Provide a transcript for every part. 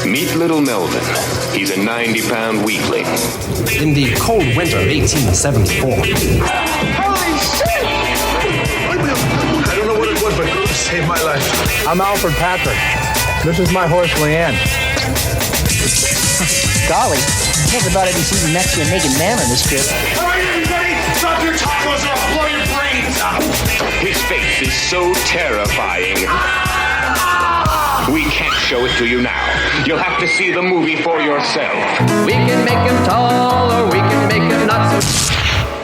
Meet little Melvin. He's a 90-pound weakling. In the cold winter of 1874. Holy shit! I don't know what it was, but it saved my life. I'm Alfred Patrick. This is my horse, Leanne. Golly, never thought I'd be seeing Mexican naked man on this trip. All right, everybody, drop your tacos or I'll blow your brains out. His face is so terrifying. We can't show it to you now. You'll have to see the movie for yourself. We can make him tall or we can make him not so...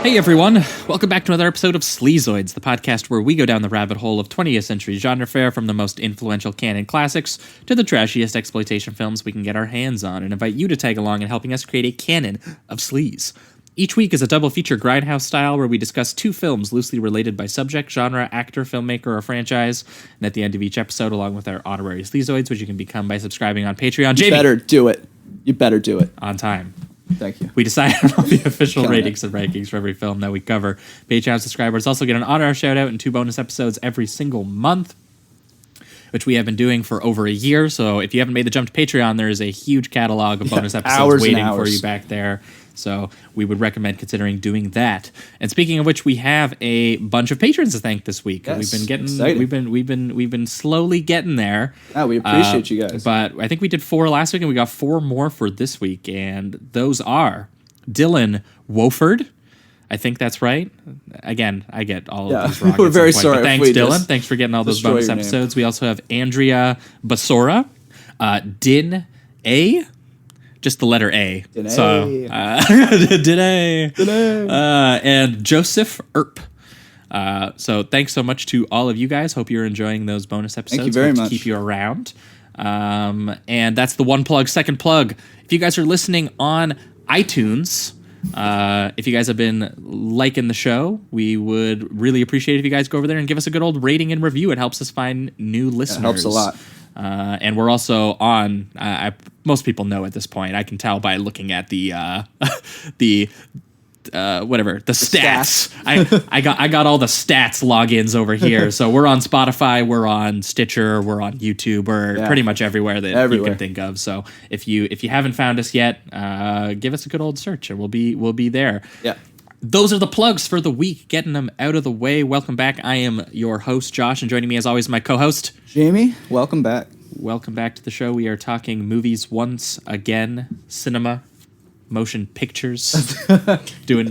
Hey everyone, welcome back to another episode of Sleazoids, the podcast where we go down the rabbit hole of 20th century genre fare, from the most influential canon classics to the trashiest exploitation films we can get our hands on, and invite you to tag along in helping us create a canon of sleaze. Each week is a double feature grindhouse style where we discuss two films loosely related by subject, genre, actor, filmmaker, or franchise, and at the end of each episode, along with our honorary Sleazoids, which you can become by subscribing on Patreon. Jamie! You better do it. On time. Thank you. We decided on the official ratings and rankings for every film that we cover. Patreon subscribers also get an honor shout out and 2 bonus episodes every single month, which we have been doing for over a year. So if you haven't made the jump to Patreon, there is a huge catalog of bonus episodes waiting for you back there. So we would recommend considering doing that. And speaking of which, we have a bunch of patrons to thank this week. Yes, we've been slowly getting there. We appreciate you guys. But I think we did 4 last week, and we got 4 more for this week. And those are Dylan Wofford. I think that's right. Again, I get all of these wrong. We're very sorry. But thanks, Dylan. Thanks for getting all those bonus episodes. We also have Andrea Basora, Din A. Just the letter A. Din-A. So, Din-A. And Joseph Earp. So thanks so much to all of you guys. Hope you're enjoying those bonus episodes. Thank you very much. To keep you around. And that's the one plug. Second plug. If you guys are listening on iTunes, if you guys have been liking the show, we would really appreciate it if you guys go over there and give us a good old rating and review. It helps us find new listeners. It helps a lot. And we're also on. Most people know at this point. I can tell by looking at the stats. I got all the stats logins over here. So we're on Spotify, we're on Stitcher, we're on YouTube, we're pretty much everywhere that you can think of. So if you haven't found us yet, give us a good old search, and we'll be there. Yeah. Those are the plugs for the week, getting them out of the way. Welcome back. I am your host, Josh, and joining me as always, my co-host, Jamie. Welcome back. Welcome back to the show. We are talking movies once again, cinema, motion pictures, Do it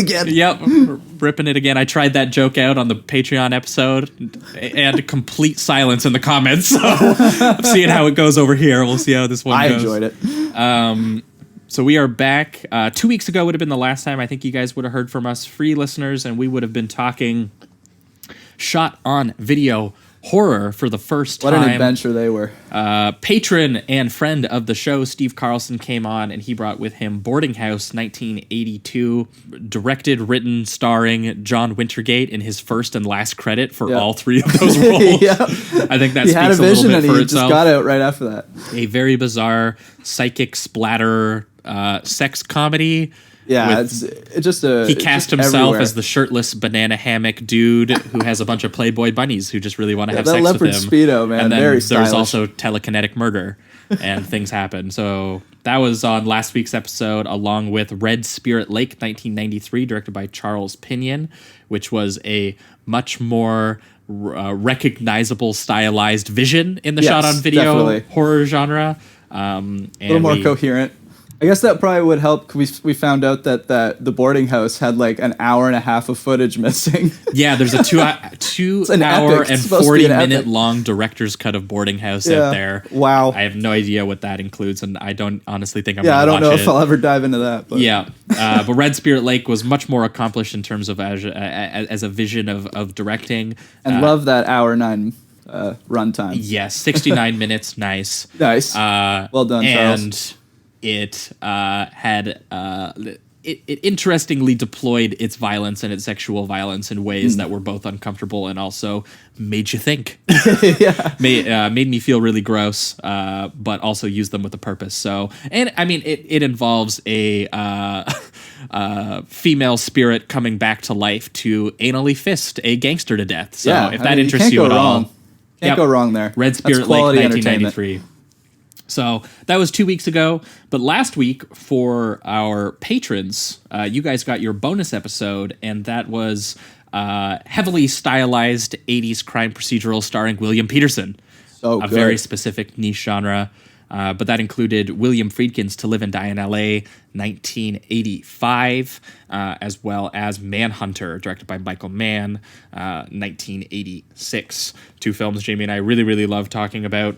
again. Yep, ripping it again. I tried that joke out on the Patreon episode, and complete silence in the comments. So I'm seeing how it goes over here. We'll see how this one goes. I enjoyed it. So we are back. 2 weeks ago would have been the last time I think you guys would have heard from us, free listeners, and we would have been talking shot on video horror for the first time. What an adventure they were. Patron and friend of the show, Steve Carlson, came on, and he brought with him Boarding House 1982, directed, written, starring John Wintergate in his first and last credit for all 3 of those roles. I think that he speaks had a little vision bit and for he itself. just got out right after that. A very bizarre psychic splatter sex comedy. Yeah, he cast himself as the shirtless banana hammock dude who has a bunch of Playboy bunnies who just really want to have sex with him. That leopard Speedo, man, and then very there's stylish. also telekinetic murder, and things happen. So that was on last week's episode, along with Red Spirit Lake, 1993, directed by Charles Pinion, which was a much more recognizable, stylized vision in the shot-on-video horror genre. A little more coherent. I guess that probably would help. We found out that the boarding house had like an hour and a half of footage missing. Yeah, there's a 2 hour and 40-minute long director's cut of Boarding House out there. Wow. I have no idea what that includes, and I don't honestly think I'm going to watch it. Yeah, I don't know if I'll ever dive into that. But. Yeah, but Red Spirit Lake was much more accomplished in terms of as a vision of directing. And love that hour 9 runtime. Yes, 69 minutes, nice. Nice. Well done, Charles. And it had it interestingly deployed its violence and its sexual violence in ways that were both uncomfortable and also made you think. Made me feel really gross, but also used them with a purpose. So, and I mean, it involves a female spirit coming back to life to anally fist a gangster to death. So if that interests you at all, Can't go wrong there. Red Spirit Lake, 1993. So that was 2 weeks ago. But last week, for our patrons, you guys got your bonus episode, and that was heavily stylized 80s crime procedural starring William Peterson. So a good. very specific niche genre. But that included William Friedkin's To Live and Die in L.A., 1985, as well as Manhunter, directed by Michael Mann, 1986. Two films Jamie and I really, really love talking about.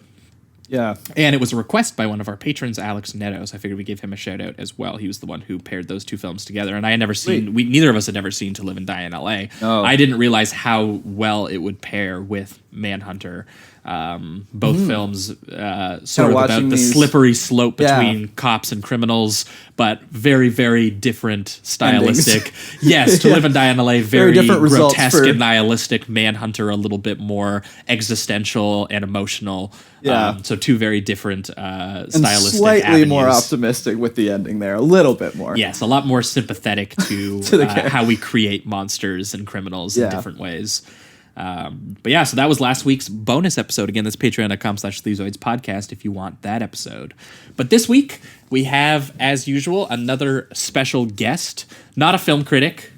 Yeah. And it was a request by one of our patrons, Alex Netto, so I figured we'd give him a shout out as well. He was the one who paired those two films together, and I had never seen, neither of us had ever seen To Live and Die in L.A. Oh. I didn't realize how well it would pair with Manhunter. Both films sort of about the slippery slope between cops and criminals, but very, very different stylistic. Yes, To Live and Die in LA, very different results grotesque for- and nihilistic. Manhunter, a little bit more existential and emotional. Yeah. So two very different And stylistic slightly avenues. more optimistic with the ending there, a little bit more. Yes, a lot more sympathetic to, To the how we create monsters and criminals in Yeah. different ways. But yeah, so that was last week's bonus episode. Again, that's patreon.com/Sleazoids podcast if you want that episode. But this week, we have, as usual, another special guest. Not a film critic,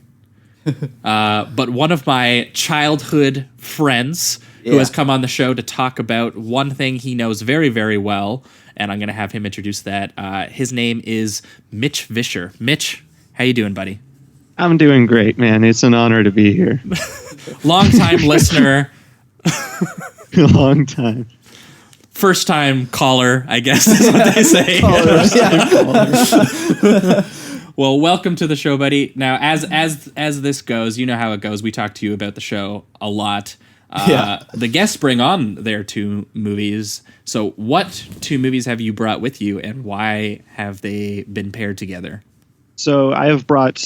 but one of my childhood friends who has come on the show to talk about one thing he knows very, very well. And I'm going to have him introduce that. His name is Mitch Visscher. Mitch, how you doing, buddy? I'm doing great, man. It's an honor to be here. Long-time listener. Long time. First-time caller, I guess is what they say. Well, welcome to the show, buddy. Now, as this goes, you know how it goes. We talk to you about the show a lot. The guests bring on their two movies. So what two movies have you brought with you, and why have they been paired together? So I have brought,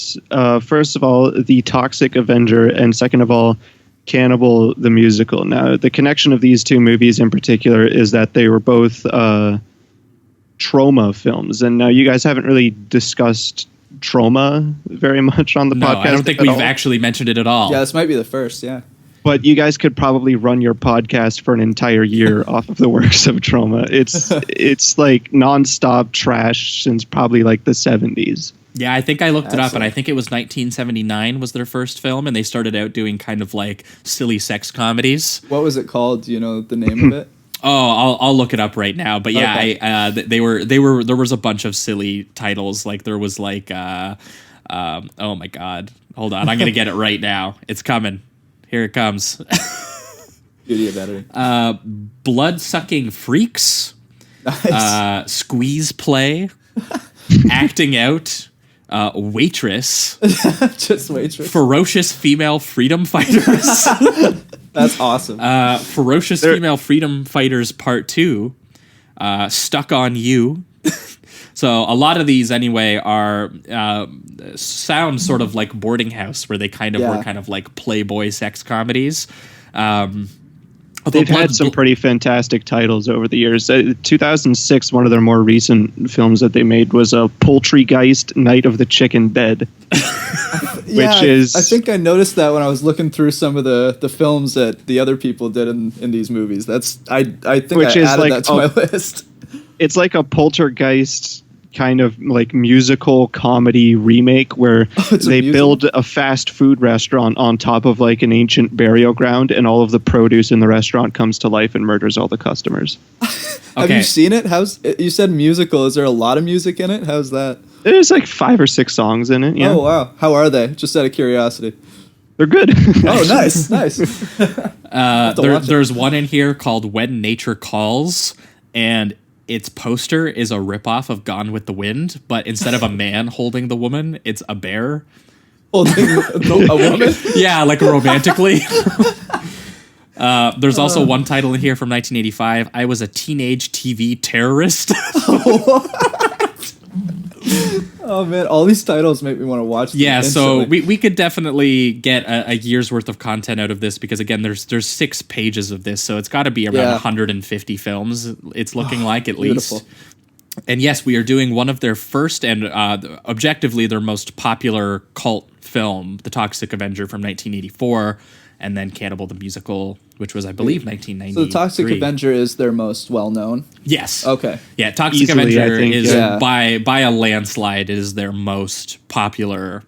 first of all, The Toxic Avenger, and second of all, Cannibal the Musical. Now, the connection of these two movies in particular is that they were both trauma films. And now you guys haven't really discussed trauma very much on the podcast. I don't think we've actually mentioned it at all. Yeah, this might be the first, yeah. But you guys could probably run your podcast for an entire year off of the works of trauma. It's like nonstop trash since probably like the 70s. Yeah, I think I looked it up, and I think it was 1979 was their first film, and they started out doing kind of like silly sex comedies. What was it called? Do you know the name of it? Oh, I'll look it up right now. But yeah, Okay. they were there was a bunch of silly titles. Like there was like oh my god, hold on, I'm gonna get it right now. It's coming. Here it comes. Beauty of editing. Blood-sucking freaks. Nice. Squeeze play. Acting out. Waitress. Just waitress. Ferocious female freedom fighters. That's awesome. Ferocious Female Freedom Fighters Part 2. Stuck on You. So a lot of these anyway are sound sort of like Boarding House, where they kind of were kind of like Playboy sex comedies. They've had some pretty fantastic titles over the years. 2006, one of their more recent films that they made was a Poultrygeist: Night of the Chicken Dead. Yeah, which is, I think I noticed that when I was looking through some of the films that the other people did in these movies. That's I think which I is added like that to my list. It's like a Poltergeist kind of like musical comedy remake where they build a fast food restaurant on top of like an ancient burial ground, and all of the produce in the restaurant comes to life and murders all the customers. Have you seen it? You said musical? Is there a lot of music in it? How's that? There's like 5 or 6 songs in it. Yeah. Oh wow! How are they? Just out of curiosity. They're good. Oh, nice. There's one in here called When Nature Calls, and its poster is a ripoff of Gone with the Wind, but instead of a man holding the woman, it's a bear. Holding a woman? Yeah, like romantically. There's also one title in here from 1985. I was a teenage TV terrorist. Oh man, all these titles make me want to watch them. Yeah, so instantly. we could definitely get a year's worth of content out of this, because again, there's 6 pages of this, so it's got to be around 150 films. It's looking like at beautiful. least. And yes, we are doing one of their first and objectively their most popular cult film, The Toxic Avenger from 1984. and then Cannibal the Musical, which was, I believe, 1993. So the Toxic Avenger is their most well-known? Yes. Okay. Yeah, Toxic Easily, Avenger I think, is, yeah. by a landslide, is their most popular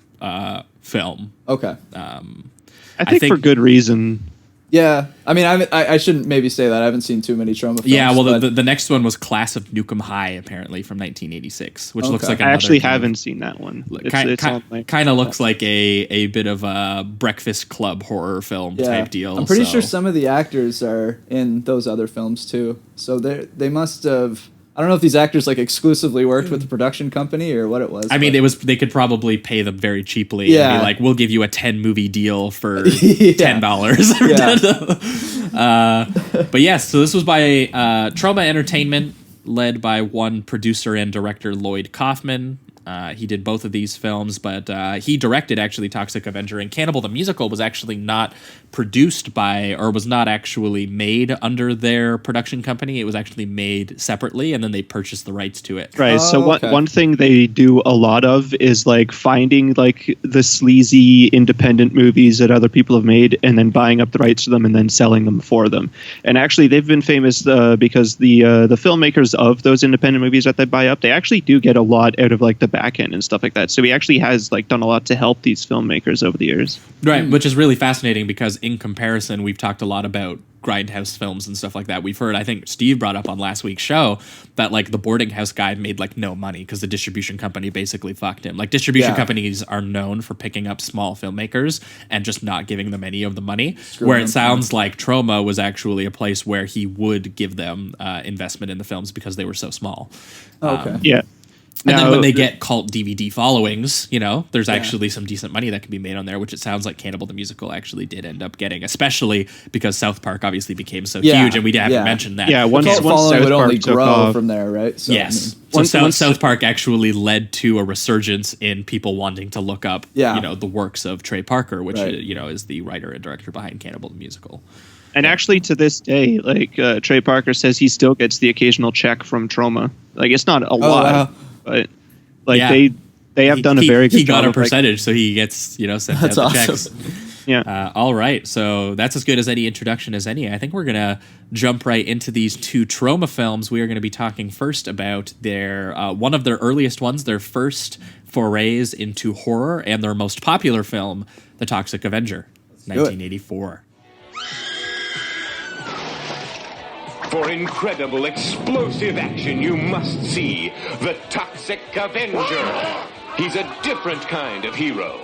film. Okay. I think for good reason. Yeah, I mean, I shouldn't maybe say that. I haven't seen too many Troma films. Yeah, well, but the next one was Class of Nukem High, apparently, from 1986, which looks like I another actually kind haven't seen that one. Kind of looks like a bit of a Breakfast Club horror film type deal. I'm pretty sure some of the actors are in those other films too. So they must have. I don't know if these actors like exclusively worked with the production company or what it was. I mean, they could probably pay them very cheaply. Yeah. And be like, we'll give you a 10 movie deal for Yeah. $10. But yes, so this was by Troma Entertainment, led by one producer and director, Lloyd Kaufman. He did both of these films, but he directed actually Toxic Avenger, and Cannibal the Musical was actually not produced by, or was not actually made under their production company. It was actually made separately, and then they purchased the rights to it. Right. So one thing they do a lot of is like finding like the sleazy independent movies that other people have made, and then buying up the rights to them and then selling them for them. And actually, they've been famous because the filmmakers of those independent movies that they buy up, they actually do get a lot out of like the back end and stuff like that. So he actually has like done a lot to help these filmmakers over the years. Right, which is really fascinating because in comparison, we've talked a lot about grindhouse films and stuff like that. We've heard, I think Steve brought up on last week's show that like the Boarding House guy made like no money because the distribution company basically fucked him. Like distribution companies are known for picking up small filmmakers and just not giving them any of the money. Where it sounds like Troma was actually a place where he would give them investment in the films because they were so small. Yeah. And then when they get cult DVD followings, you know, there's actually some decent money that can be made on there, which it sounds like Cannibal the Musical actually did end up getting, especially because South Park obviously became so huge, and we haven't mentioned that. Yeah, once South Park would only took grow off from there, right? So, Yes. I mean, So South Park actually led to a resurgence in people wanting to look up, you know, the works of Trey Parker, which you know is the writer and director behind Cannibal the Musical. And actually, to this day, like Trey Parker says, he still gets the occasional check from Troma. Like it's not a lot, but like they have done a very good job. He got a of, percentage, so he gets sent out the checks. Yeah. All right, so that's as good as any introduction as any. I think we're gonna jump right into these two Troma films. We are going to be talking first about their one of their earliest ones, their first forays into horror, and their most popular film, The Toxic Avenger, 1984. For incredible, explosive action, you must see the Toxic Avenger. He's a different kind of hero.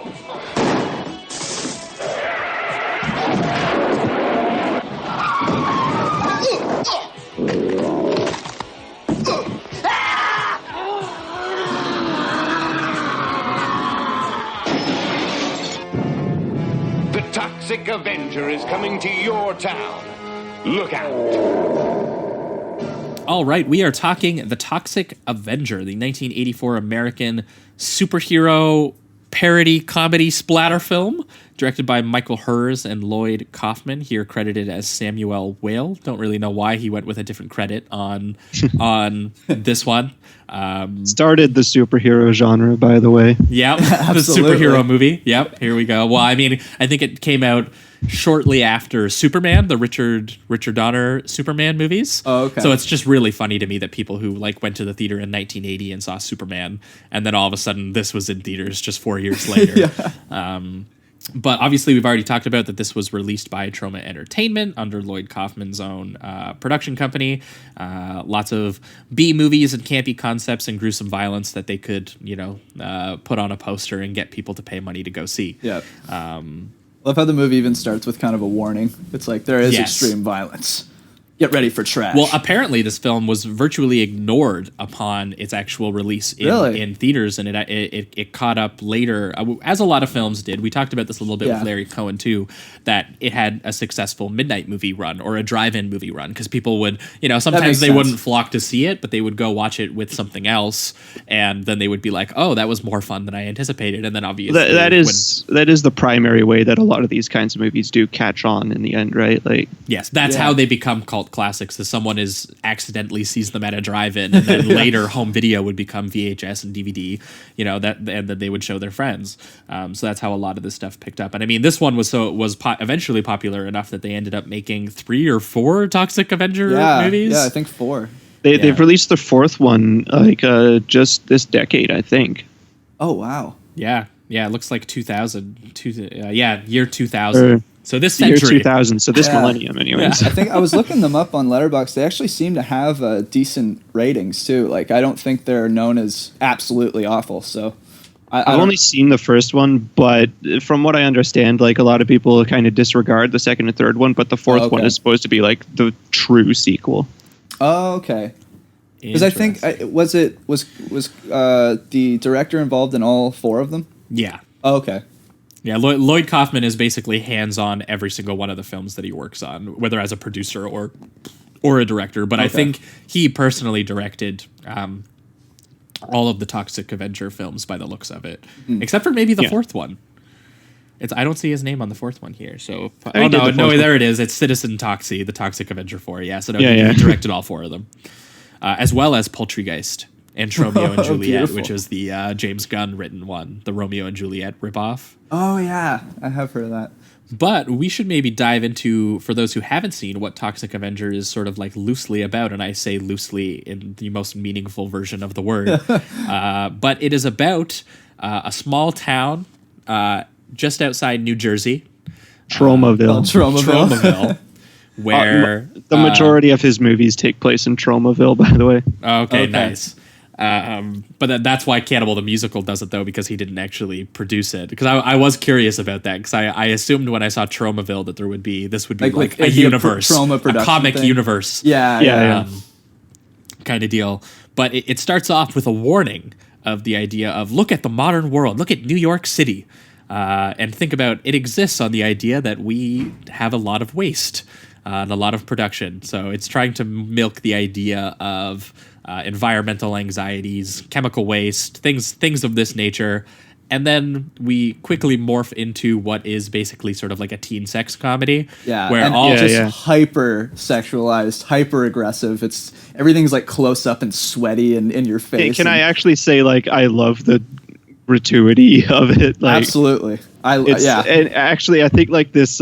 The Toxic Avenger is coming to your town. Look out. All right, we are talking The Toxic Avenger, the 1984 American superhero parody comedy splatter film directed by Michael Hers and Lloyd Kaufman, here credited as Samuel Whale. Don't really know why he went with a different credit on this one. Started the superhero genre, by the way. Yep, the superhero movie. Yep, here we go. Well, I mean, I think it came out shortly after Superman, the Richard Donner Superman movies. Oh, okay. So it's just really funny to me that people who like went to the theater in 1980 and saw Superman, and then all of a sudden this was in theaters just 4 years later. But obviously we've already talked about that this was released by Troma Entertainment under Lloyd Kaufman's own production company. Lots of B movies and campy concepts and gruesome violence that they could, put on a poster and get people to pay money to go see. Yeah. Love how the movie even starts with kind of a warning. It's like, there is extreme violence. Get ready for trash. Well, apparently this film was virtually ignored upon its actual release in theaters, and it caught up later, as a lot of films did. We talked about this a little bit with Larry Cohen too, that it had a successful midnight movie run or a drive-in movie run, because people would, sometimes they wouldn't flock to see it, but they would go watch it with something else, and then they would be like, oh, that was more fun than I anticipated, and then obviously that is the primary way that a lot of these kinds of movies do catch on in the end, right? Like, yes, that's how they become cult cult classics is someone accidentally sees them at a drive-in, and then later home video would become VHS and DVD, and that they would show their friends. So that's how a lot of this stuff picked up. And I mean, this one was eventually popular enough that they ended up making 3 or 4 Toxic Avenger movies. Yeah, I think 4. They've released the 4th one just this decade, I think. Oh wow. Yeah, it looks like 2000. Year 2000. So this century. Year 2000. So this millennium, anyways. Yeah, I think I was looking them up on Letterboxd. They actually seem to have decent ratings too. Like, I don't think they're known as absolutely awful. So I've only seen the first one, but from what I understand, like, a lot of people kind of disregard the second and third one, but the fourth one is supposed to be like the true sequel. Oh, okay. Because I think was the director involved in all 4 of them? Yeah. Oh, okay. Yeah, Lloyd Kaufman is basically hands-on every single one of the films that he works on, whether as a producer or a director. But I think he personally directed all of the Toxic Avenger films by the looks of it, except for maybe the 4th one. I don't see his name on the 4th one here. So there it is. It's Citizen Toxie, the Toxic Avenger 4. Yeah, so he directed all 4 of them, as well as Poultrygeist and Romeo and Juliet, which is the James Gunn written one, the Romeo and Juliet ripoff. Oh yeah, I have heard of that. But we should maybe dive into, for those who haven't seen, what Toxic Avenger is sort of like loosely about, and I say loosely in the most meaningful version of the word. But it is about a small town just outside New Jersey. Tromaville. Where the majority of his movies take place in Tromaville, by the way. Okay. Nice. But that's why Cannibal the Musical does it, though, because he didn't actually produce it. Because I was curious about that, because I assumed when I saw Tromaville that this would be like a universe, a comic universe. Yeah. Kind of deal. But it starts off with a warning of the idea of, look at the modern world, look at New York City, and think about, it exists on the idea that we have a lot of waste and a lot of production. So it's trying to milk the idea of environmental anxieties, chemical waste, things of this nature. And then we quickly morph into what is basically sort of like a teen sex comedy. Yeah, where and hyper sexualized, hyper aggressive. Everything's like close up and sweaty and in your face. Can I actually say, like, I love the gratuity of it? Like, absolutely. And actually, I think like this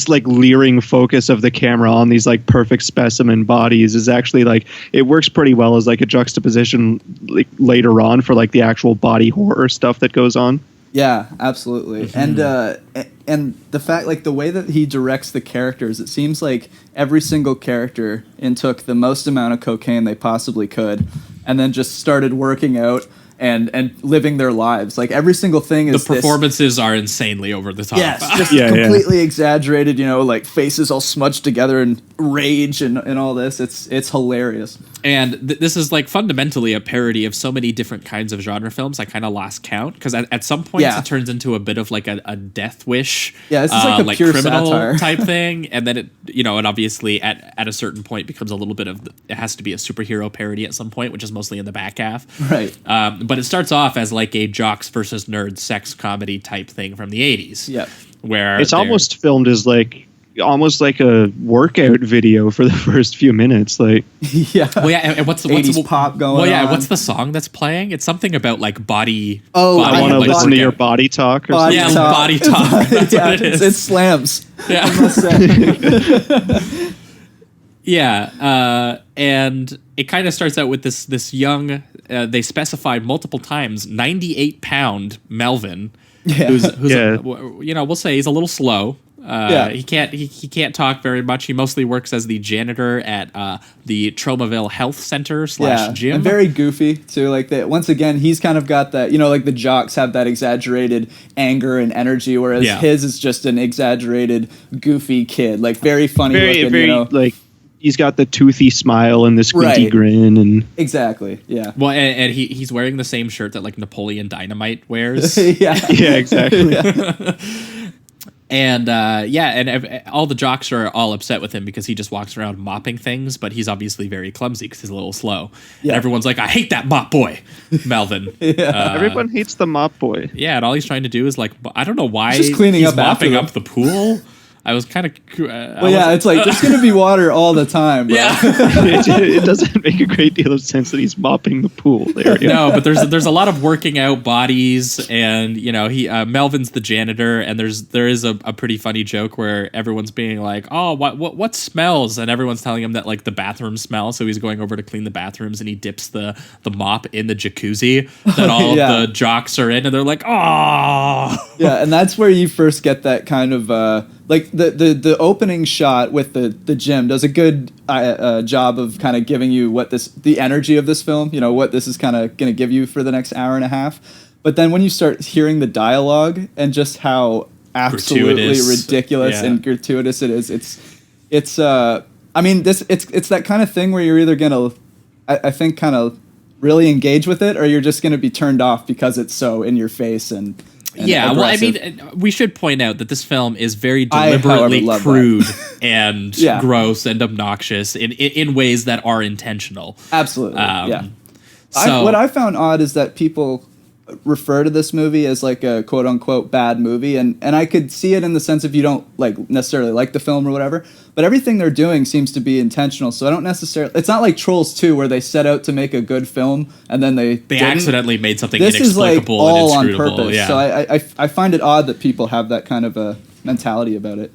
like leering focus of the camera on these like perfect specimen bodies is actually like, it works pretty well as like a juxtaposition like later on for like the actual body horror stuff that goes on. Yeah, absolutely. And the fact, like, the way that he directs the characters, it seems like every single character took the most amount of cocaine they possibly could and then just started working out and living their lives. Like, every single thing is the performances are insanely over the top. Yes, just completely exaggerated, like faces all smudged together and rage and all this. It's hilarious. And this is like fundamentally a parody of so many different kinds of genre films. I kind of lost count, because at some points it turns into a bit of like a death wish. Yeah, this is like a pure criminal satire type thing. And then it obviously at a certain point becomes a little bit of, it has to be a superhero parody at some point, which is mostly in the back half. Right. But it starts off as like a jocks versus nerds sex comedy type thing from the 80s. Yeah. Where it's almost filmed as almost like a workout video for the first few minutes. Like, yeah. Well, yeah, and what's 80s pop going on? Well, yeah, what's the song that's playing? It's something about like body. Oh, I want to listen to your body talk. Or body something. talk. Body talk. That's what it is. It slams. Yeah. I must say. Yeah, and it kind of starts out with this young. They specified multiple times 98-pound Melvin, who's we'll say he's a little slow. He can't talk very much. He mostly works as the janitor at the Tromaville Health Center / gym. And very goofy too. Like that. Once again, he's kind of got that. Like the jocks have that exaggerated anger and energy, whereas his is just an exaggerated, goofy kid. Like very funny looking. Very like. He's got the toothy smile and the squinty grin, and exactly, yeah. Well, and he's wearing the same shirt that like Napoleon Dynamite wears. yeah, exactly. And all the jocks are all upset with him because he just walks around mopping things, but he's obviously very clumsy because he's a little slow. Yeah. And everyone's like, I hate that mop boy, Melvin. Everyone hates the mop boy. Yeah, and all he's trying to do is like, I don't know why he's just cleaning up mopping after up the pool. I was kind of. It's like there's going to be water all the time. Bro. Yeah, it doesn't make a great deal of sense that he's mopping the pool area. No, but there's a lot of working out bodies, and he Melvin's the janitor, and there is a pretty funny joke where everyone's being like, oh, what smells, and everyone's telling him that like the bathroom smells, so he's going over to clean the bathrooms, and he dips the mop in the jacuzzi that all the jocks are in, and they're like, oh, yeah, and that's where you first get that kind of like the opening shot with the gym does a good job of kind of giving you the energy of this film, what this is kind of going to give you for the next hour and a half. But then when you start hearing the dialogue and just how absolutely ridiculous and gratuitous it is, it's that kind of thing where you're either gonna, I think, kind of really engage with it, or you're just gonna be turned off because it's so in your face and yeah, aggressive. well, I mean, we should point out that this film is very deliberately crude and gross and obnoxious in ways that are intentional. Absolutely, yeah. So, what I found odd is that people refer to this movie as like a quote unquote bad movie, and I could see it in the sense if you don't necessarily like the film or whatever, but everything they're doing seems to be intentional. So I don't necessarily, it's not like Trolls 2 where they set out to make a good film and then they accidentally made something this inexplicable is like all and on purpose. Yeah. So I find it odd that people have that kind of a mentality about it.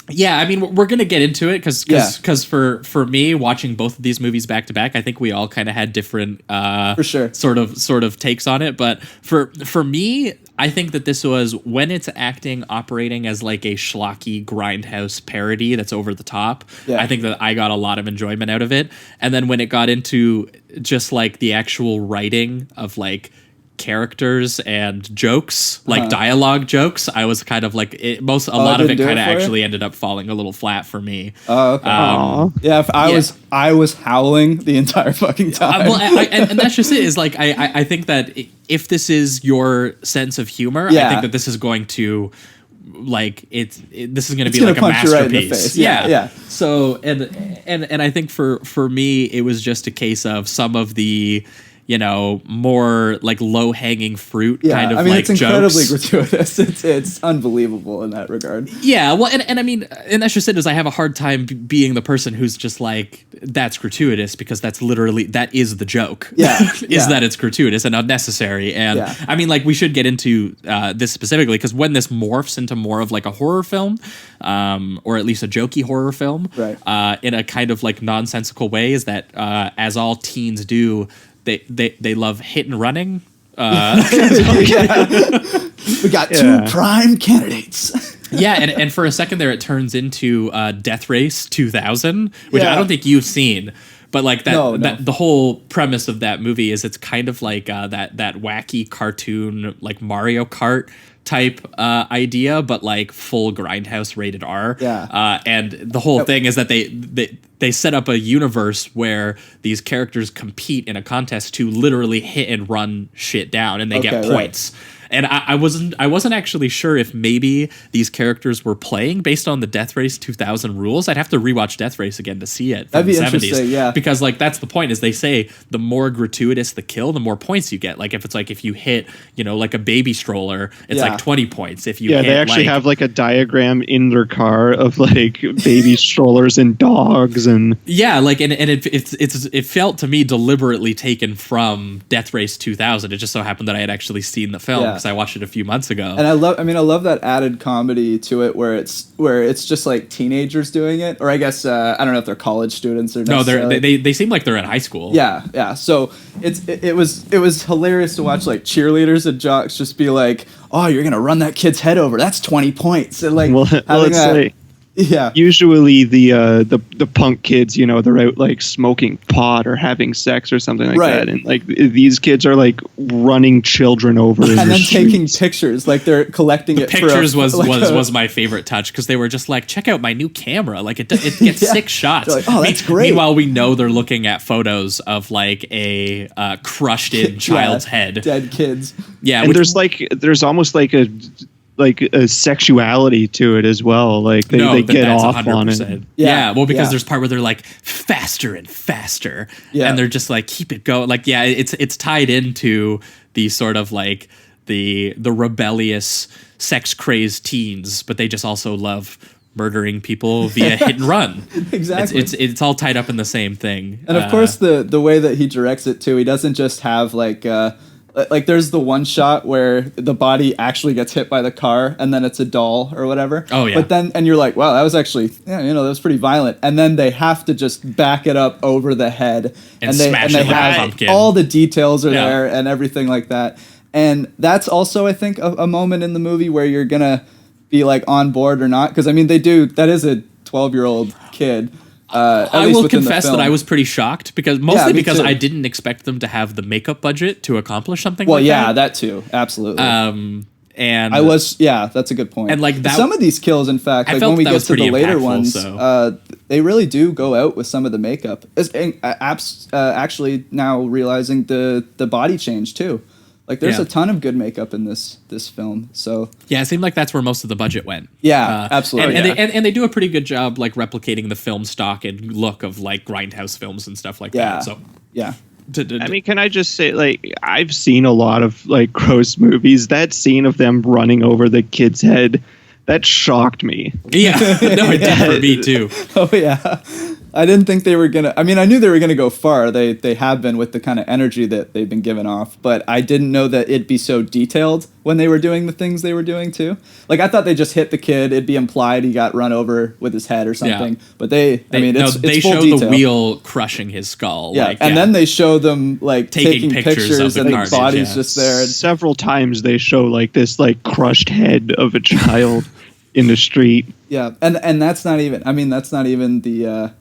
Yeah, I mean, we're going to get into it because for me, watching both of these movies back to back, I think we all kind of had different for sure sort of takes on it. But for me, I think that this was, when it's operating as like a schlocky grindhouse parody that's over the top, I think that I got a lot of enjoyment out of it. And then when it got into just like the actual writing of like characters and jokes, like dialogue jokes, I was kind of like a lot of it kind of actually ended up falling a little flat for me. Oh, okay. I was howling the entire fucking time. And that's just it. Is like I think that if this is your sense of humor, I think that this is going to this is going to be like a masterpiece. Right in the face. Yeah. So and I think for me it was just a case of some of the more like low-hanging fruit kind of like it's incredibly jokes. gratuitous. It's unbelievable in that regard. Yeah, well, and I mean, and that's just it, is I have a hard time being the person who's just like, that's gratuitous, because that is the joke. Yeah. That it's gratuitous and unnecessary. And I mean, like, we should get into this specifically, because when this morphs into more of like a horror film, or at least a jokey horror film, in a kind of like nonsensical way, is that as all teens do, they love hit and running. We got two prime candidates. And for a second there, it turns into Death Race 2000, which I don't think you've seen. But like that the whole premise of that movie is it's kind of like that wacky cartoon, like Mario Kart type idea, but like full grindhouse rated R. And the whole thing is that they set up a universe where these characters compete in a contest to literally hit and run shit down, and they get points. And I wasn't actually sure if maybe these characters were playing based on the Death Race 2000 rules. I'd have to rewatch Death Race again to see it from That'd be the 70s. Interesting, yeah. Because like that's the point, is they say the more gratuitous the kill, the more points you get. Like if you hit, like a baby stroller, it's like 20 points. If you hit, they actually have like a diagram in their car of like baby strollers and dogs and it felt to me deliberately taken from Death Race 2000. It just so happened that I had actually seen the film. I watched it a few months ago, and I love that added comedy to it, where it's just like teenagers doing it, or I guess I don't know if they're college students or they seem like they're in high school. Yeah. So it was hilarious to watch like cheerleaders and jocks just be like, "Oh, you're gonna run that kid's head over. That's 20 points." And like usually the punk kids, they're out like smoking pot or having sex or something like that, and like these kids are like running children over and then taking pictures, like they're collecting it. Pictures was my favorite touch, because they were just like, check out my new camera, like it gets 6 shots. Like, oh, that's great. Meanwhile, we know they're looking at photos of like a crushed in child's head, dead kids. And there's almost like a sexuality to it as well. Like they get off 100%. On it. Because there's part where they're like faster and faster, and they're just like, keep it going. Like it's tied into the sort of like the rebellious sex crazed teens, but they just also love murdering people via hit and run. Exactly. It's all tied up in the same thing. And of course, the way that he directs it too, he doesn't just have like there's the one shot where the body actually gets hit by the car and then it's a doll or whatever. Oh, yeah. But then, and you're like, wow, that was actually, that was pretty violent. And then they have to just back it up over the head. And smash it like a pumpkin. All the details are there and everything like that. And that's also, I think, a moment in the movie where you're going to be like on board or not. Because, I mean, that is a 12-year-old kid. I will confess that I was pretty shocked because too. I didn't expect them to have the makeup budget to accomplish something well, like that. Well, yeah, that too. Absolutely. And I was, that's a good point. And like that, some of these kills, in fact, like when we get to the later ones, so. They really do go out with some of the makeup. Actually, now realizing the body change too. Like there's a ton of good makeup in this film. So yeah, it seemed like that's where most of the budget went. Yeah, absolutely. And they do a pretty good job like replicating the film stock and look of like grindhouse films and stuff like that. So yeah. I mean, can I just say, like, I've seen a lot of like gross movies. That scene of them running over the kid's head, that shocked me. Yeah, no, it did for me too. Oh yeah. I didn't think they were gonna. I mean, I knew they were gonna go far. They have been with the kind of energy that they've been giving off, but I didn't know that it'd be so detailed when they were doing the things they were doing too. Like I thought they just hit the kid. It'd be implied he got run over with his head or something. Yeah. But they they full show detail. the wheel crushing his skull. Yeah, and then they show them like taking pictures and the body's just there. Several times they show like this like crushed head of a child in the street. Yeah, and that's not even. I mean, that's not even the.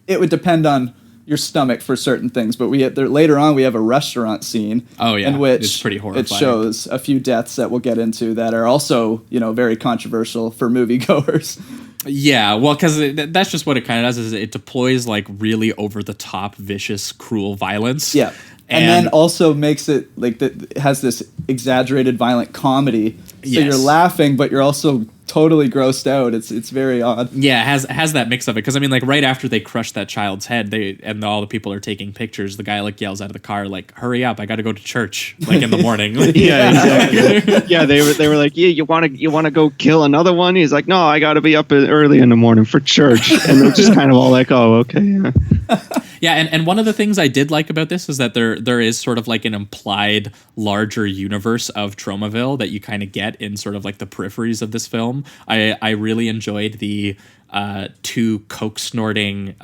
It would depend on your stomach for certain things, but later on we have a restaurant scene. Oh yeah, in which it's pretty horrifying. It shows a few deaths that we'll get into that are also very controversial for moviegoers. Yeah, well, because that's just what it kind of does is it deploys like really over the top, vicious, cruel violence. Yeah, and then also makes it like that has this exaggerated violent comedy. So you're laughing, but you're also totally grossed out. It's very odd. Yeah, it has that mix of it. Because I mean, like right after they crush that child's head, and all the people are taking pictures. The guy like yells out of the car, like, "Hurry up! I got to go to church!" Like in the morning. Yeah, exactly. Yeah, they were like, "Yeah, you want to go kill another one?" He's like, "No, I got to be up early in the morning for church." And they're just kind of all like, "Oh, okay." Yeah. Yeah, and one of the things I did like about this is that there is sort of like an implied larger universe of Tromaville that you kind of get in sort of like the peripheries of this film. I really enjoyed the two coke snorting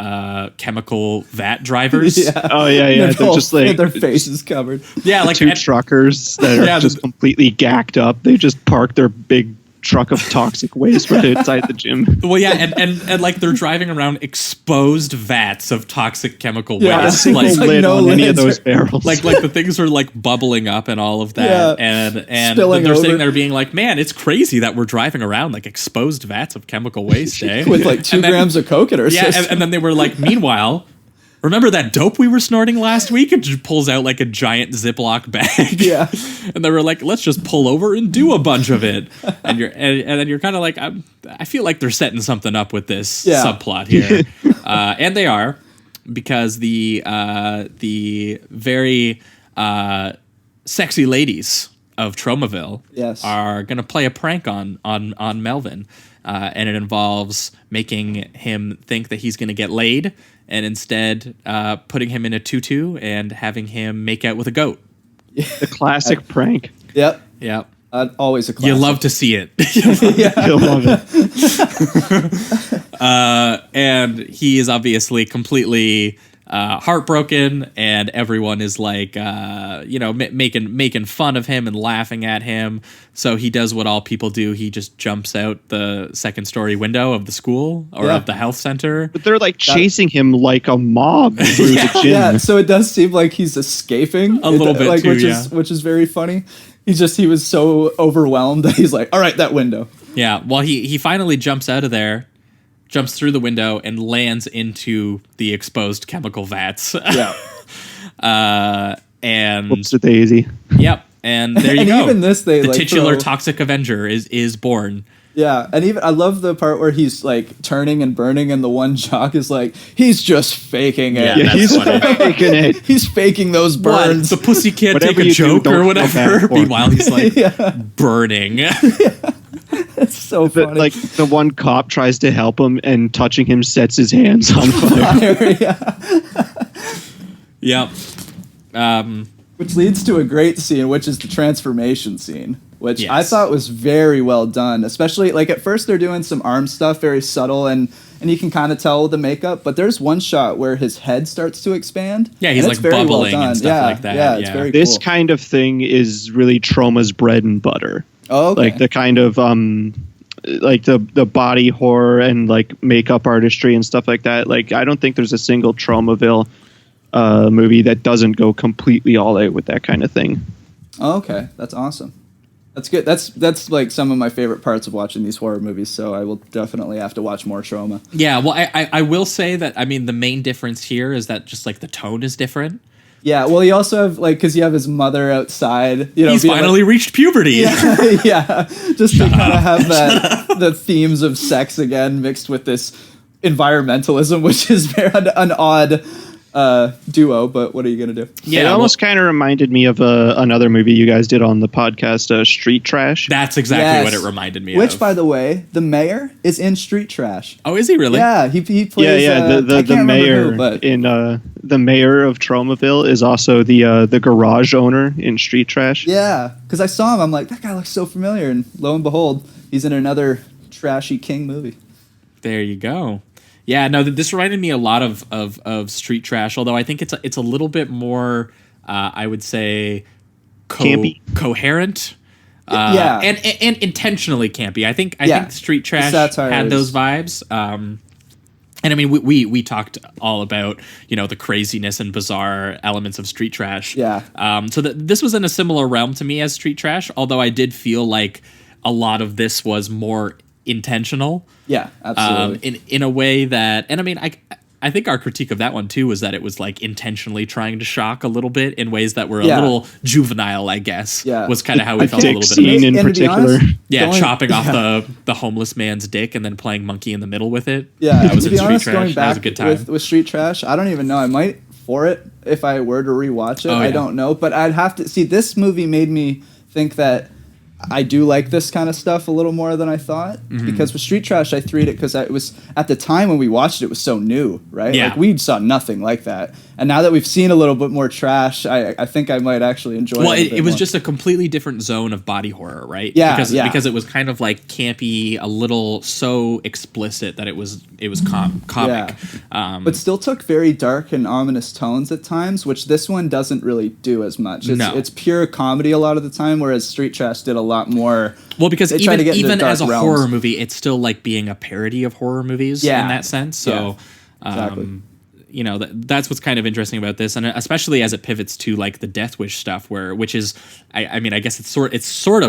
chemical vat drivers. Yeah. Oh yeah. They're just like their faces covered. Yeah, like two truckers that are just completely gacked up. They just park their big truck of toxic waste right outside the gym. Well, yeah, and like they're driving around exposed vats of toxic chemical waste. Like lid on any of those barrels. Like the things are like bubbling up and all of that. Yeah. And spilling they're over. sitting there being like, man, it's crazy that we're driving around like exposed vats of chemical waste, eh? With like 2 grams of coke in our system. And then they were like, meanwhile, remember that dope we were snorting last week? It just pulls out like a giant Ziploc bag. Yeah. And they were like, let's just pull over and do a bunch of it. And then you're kind of like, I feel like they're setting something up with this subplot here. And they are, because the very sexy ladies of Tromaville are going to play a prank on Melvin. And it involves making him think that he's going to get laid, and instead putting him in a tutu and having him make out with a goat. The classic prank. Yep. Always a classic. You love to see it. You'll love it. And he is obviously completely heartbroken, and everyone is like, making fun of him and laughing at him. So he does what all people do. He just jumps out the second-story window of the school or of the health center. But they're like chasing him like a mob through the gym. Yeah, so it does seem like he's escaping a little bit, like, too, which is very funny. He was so overwhelmed that he's like, all right, that window. Yeah, well, he finally jumps out of there, jumps through the window, and lands into the exposed chemical vats. Yeah. And whoops-a-daisy. Yep. And there you and go. Even this, the titular toxic Avenger is born. Yeah, and even I love the part where he's like turning and burning, and the one jock is like, he's just faking it. Yeah, he's faking it. He's faking those burns. What? The pussy can't take a joke or whatever. Meanwhile, he's like burning. It's so funny. Like the one cop tries to help him and touching him sets his hands on fire. Yeah. Which leads to a great scene, which is the transformation scene, which Yes. I thought was very well done. Especially, like, at first they're doing some arm stuff, very subtle, and you can kind of tell the makeup. But there's one shot where his head starts to expand. Yeah, he's and like it's very well bubbling done. and stuff like that. Yeah, it's very This cool. kind of thing is really Troma's bread and butter. Oh, okay. Like the kind of like the body horror and like makeup artistry and stuff like that. Like I don't think there's a single Tromaville movie that doesn't go completely all out with that kind of thing. Oh, okay, that's awesome. That's good. That's like some of my favorite parts of watching these horror movies. So I will definitely have to watch more Troma. Yeah, well, I will say that, I mean, the main difference here is that just like the tone is different. Yeah, well, you also have, like, because you have his mother outside. You know, He's being finally reached puberty. yeah, just to kind of have the themes of sex again mixed with this environmentalism, which is very an odd duo. But what are you gonna do? Yeah, it almost kind of reminded me of another movie you guys did on the podcast, Street Trash. That's exactly Yes. what it reminded me of. Which, by the way, the mayor is in Street Trash. Oh, is he really? Yeah, he plays. I The can't mayor remember who, but in the mayor of Tromaville is also the garage owner in Street Trash. yeah, because I saw him, I'm like, that guy looks so familiar, and lo and behold, he's in another trashy King movie. There you go. Yeah, no, this reminded me a lot of Street Trash, although I think it's a little bit more, I would say, Campy. coherent. Yeah. and intentionally campy. I think Street Trash satire had is- those vibes. And I mean, we talked all about, you know, the craziness and bizarre elements of Street Trash. Yeah. So this was in a similar realm to me as Street Trash, although I did feel like a lot of this was more intentional. Yeah, absolutely. In a way that, and I mean, I think our critique of that one too was that it was like intentionally trying to shock a little bit in ways that were a little juvenile, I guess. Yeah. Was kind of how we felt a Dick little bit. scene in And to be particular. honest, Yeah, going- chopping off the homeless man's dick and then playing monkey in the middle with it. Yeah, that was to in be Street honest, Trash. going That was back a good time. with Street Trash, I don't even know. I might for it if I were to rewatch it. Oh, yeah. I don't know, but I'd have to see. This movie made me think that I do like this kind of stuff a little more than I thought. Mm-hmm. Because with Street Trash, I threw it because it was at the time when we watched it, it was so new, right? Yeah. Like we saw nothing like that, and now that we've seen a little bit more trash, I think I might actually enjoy. Well, it. it was just a completely different zone of body horror, right? Yeah, because it was kind of like campy, a little so explicit that it was comic. But still took very dark and ominous tones at times, which this one doesn't really do as much. It's pure comedy a lot of the time, whereas Street Trash did a lot more. Well, because they try to get into even dark as a realms. horror movie, it's still like being a parody of horror movies in that sense. So, exactly. You know, that's what's kind of interesting about this, and especially as it pivots to like the Death Wish stuff, which is, I mean, I guess it's sort of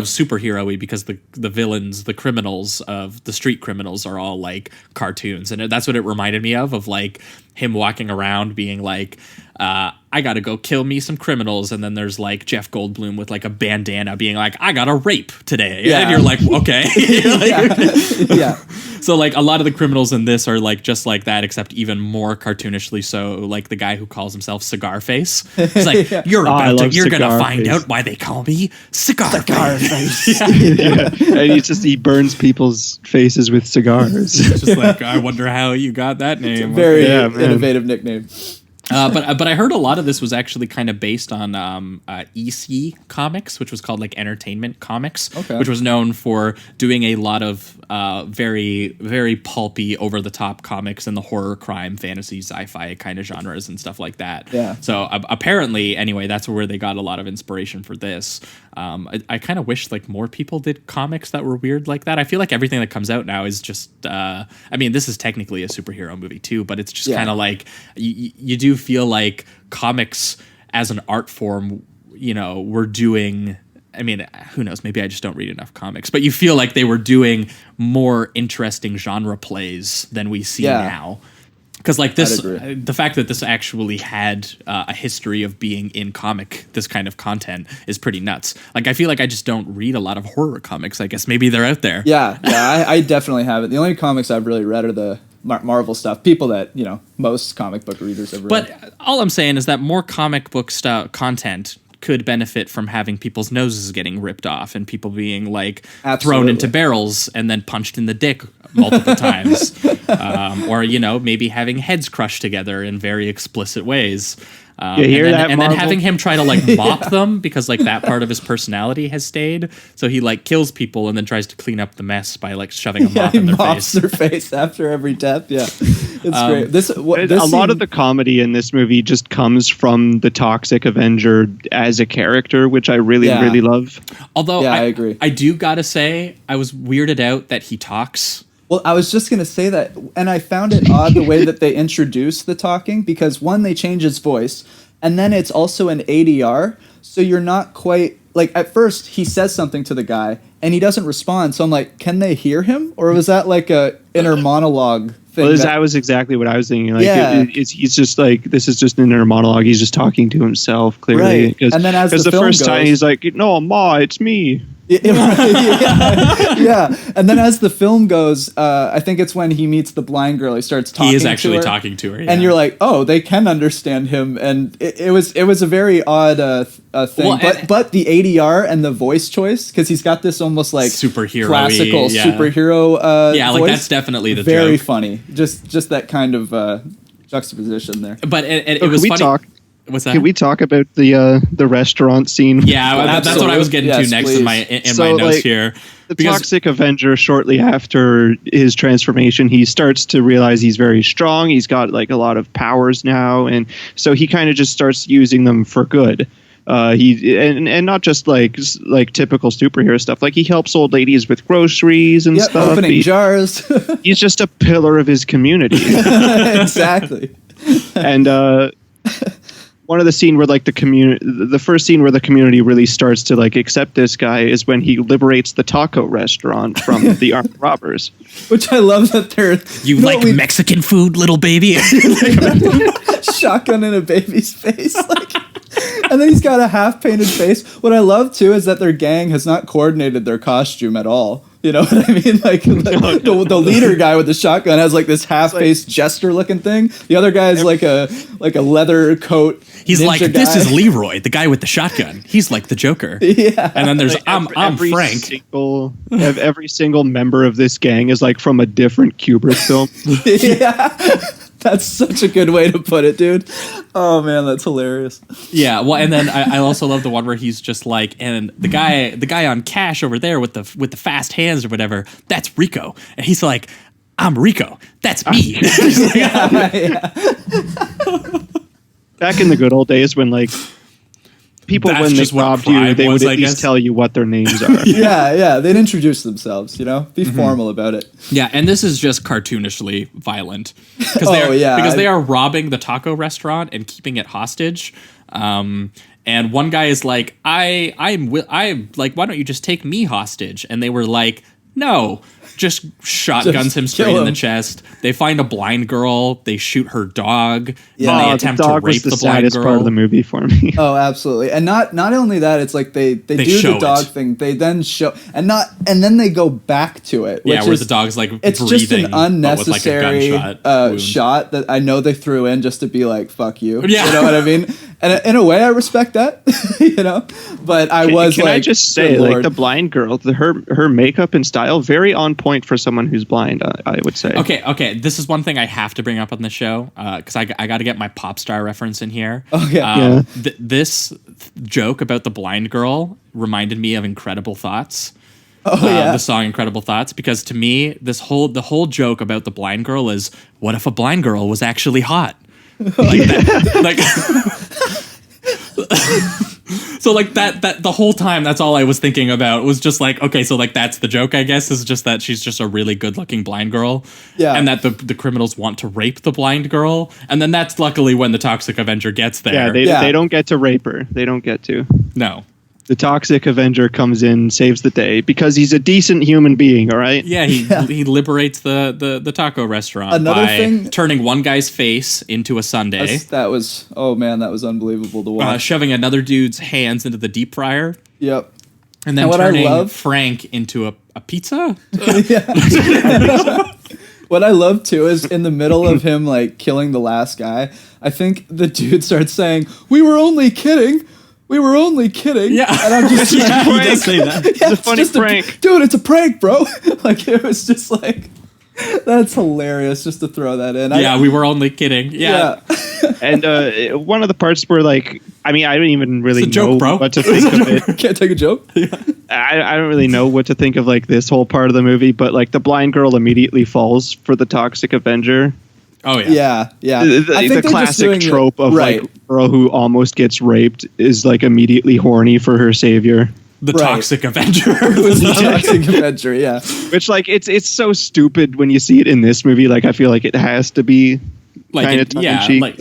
superhero-y because the villains, the criminals of the street criminals are all like cartoons, and that's what it reminded me of like him walking around being like, I gotta go kill me some criminals, and then there's like Jeff Goldblum with like a bandana being like, I gotta rape today, and you're like, okay. Yeah. So like a lot of the criminals in this are like just like that, except even more cartoonishly so. Like the guy who calls himself Cigar Face. He's like, you're gonna find out why they call me Cigar Face. And he burns people's faces with cigars. It's just like, I wonder how you got that name. Very innovative nickname. But I heard a lot of this was actually kind of based on EC Comics, which was called like Entertainment Comics, which was known for doing a lot of very, very pulpy, over-the-top comics in the horror, crime, fantasy, sci-fi kind of genres and stuff like that. Yeah. So apparently, anyway, that's where they got a lot of inspiration for this. I kind of wish like more people did comics that were weird like that. I feel like everything that comes out now is just, I mean, this is technically a superhero movie too, but it's just kind of like, you do feel like comics as an art form, you know, were doing, I mean, who knows, maybe I just don't read enough comics, but you feel like they were doing more interesting genre plays than we see now. Because like this, the fact that this actually had a history of being in this kind of content is pretty nuts. Like I feel like I just don't read a lot of horror comics. I guess maybe they're out there. Yeah, I definitely haven't. The only comics I've really read are the Marvel stuff. People that, you know, most comic book readers have read. But all I'm saying is that more comic book content could benefit from having people's noses getting ripped off and people being like Absolutely. thrown into barrels and then punched in the dick multiple times, or maybe having heads crushed together in very explicit ways. You hear that, and then Marvel? having him try to like mop them because like that part of his personality has stayed. So he like kills people and then tries to clean up the mess by like shoving a mop in their mops face. their face after every death. Yeah, it's great. A lot of the comedy in this movie just comes from the Toxic Avenger as a character, which I really love. Although I agree. I do gotta say I was weirded out that he talks. Well, I was just going to say that, and I found it odd the way that they introduce the talking, because one, they change his voice, and then it's also an ADR, so you're not quite, like, at first, he says something to the guy, and he doesn't respond, so I'm like, can they hear him? Or was that like a inner monologue thing? Well, that was exactly what I was thinking. Like, he's just like, this is just an inner monologue. He's just talking to himself, clearly. Right. And then as the film first goes, time he's like, no, Ma, it's me. Yeah. And then as the film goes, I think it's when he meets the blind girl, he starts talking to her. He is actually talking to her. Yeah. And you're like, oh, they can understand him. And it was a very odd thing. Well, but the ADR and the voice choice, because he's got this almost like superhero-y, classical superhero like voice, that's definitely the very joke. funny. Just that kind of juxtaposition there. But it was funny. What's that? Can we talk about the restaurant scene? Yeah, that's what I was getting to next in my notes here. The Toxic Avenger, shortly after his transformation, he starts to realize he's very strong. He's got like a lot of powers now, and so he kind of just starts using them for good. And not just like typical superhero stuff. Like he helps old ladies with groceries and stuff. Opening jars. He's just a pillar of his community. Exactly. And one of the scene where like the first scene where the community really starts to like accept this guy is when he liberates the taco restaurant from the armed robbers. Which I love that they're Mexican food, little baby. Shotgun in a baby's face, and then he's got a half painted face. What I love too is that their gang has not coordinated their costume at all. You know what I mean? Like the leader guy with the shotgun has like this half-faced jester looking thing. The other guy is like a leather coat. He's like, this is Leroy, the guy with the shotgun. He's like the Joker. Yeah. And then there's I'm Frank. Every single member of this gang is like from a different Kubrick film. Yeah. That's such a good way to put it, dude. Oh man, that's hilarious. Yeah, well, and then I also love the one where he's just like, and the guy on Cash over there with the fast hands or whatever, that's Rico, and he's like, I'm Rico, that's me. Back in the good old days when like people That's when they just what robbed you, crime they was, would I at least guess. tell you what their names are. Yeah, they'd introduce themselves, be formal about it. Yeah, and this is just cartoonishly violent because they are robbing the taco restaurant and keeping it hostage. And one guy is like, I'm like, why don't you just take me hostage? And they were like, no, just shotguns him straight in the chest. They find a blind girl. They shoot her dog. Yeah. And they attempt the dog to rape was the blind saddest girl. part of the movie for me. Oh, absolutely. And not only that, it's like they do show the dog it. thing. They then show and then they go back to it. Which Where the dog's like it's breathing, just an unnecessary but with like a gunshot wound. shot that I know they threw in just to be like, fuck you. Yeah. You know what I mean? And in a way, I respect that. But Can I just say, like the blind girl, her makeup and style very on point for someone who's blind. I would say. Okay. This is one thing I have to bring up on the show because I got to get my pop star reference in here. Okay. This joke about the blind girl reminded me of Incredible Thoughts. The song Incredible Thoughts, because to me the whole joke about the blind girl is, what if a blind girl was actually hot? Like that, like so like that the whole time that's all I was thinking about was just like, okay, so like that's the joke, I guess, is just that she's just a really good looking blind girl. Yeah. And that the criminals want to rape the blind girl. And then that's luckily when the Toxic Avenger gets there. They don't get to rape her. They don't get to. No. The Toxic Avenger comes in, saves the day because he's a decent human being. All right. Yeah, he liberates the taco restaurant Another by thing, turning one guy's face into a sundae. That was unbelievable to watch. Shoving another dude's hands into the deep fryer. Yep. And then turning Frank into a pizza. What I love too is in the middle of him like killing the last guy, I think the dude starts saying, "We were only kidding. we were only kidding. Yeah. And I'm just He does say that. Yeah, It's a funny prank. Dude, it's a prank, bro. Like, it was just like, that's hilarious just to throw that in. Yeah, we were only kidding. Yeah. And one of the parts where, like, I mean, I don't even really It's a joke, know bro. what to think of it. Can't take a joke. I don't really know what to think of, like, this whole part of the movie, but, like, the blind girl immediately falls for the toxic Avenger. Oh, yeah. Yeah. The classic trope of, like, girl who almost gets raped is, like, immediately horny for her savior. The Toxic Avenger. The Toxic Avenger, yeah. Which, like, it's so stupid when you see it in this movie. Like, I feel like it has to be like kind of tongue-in-cheek. like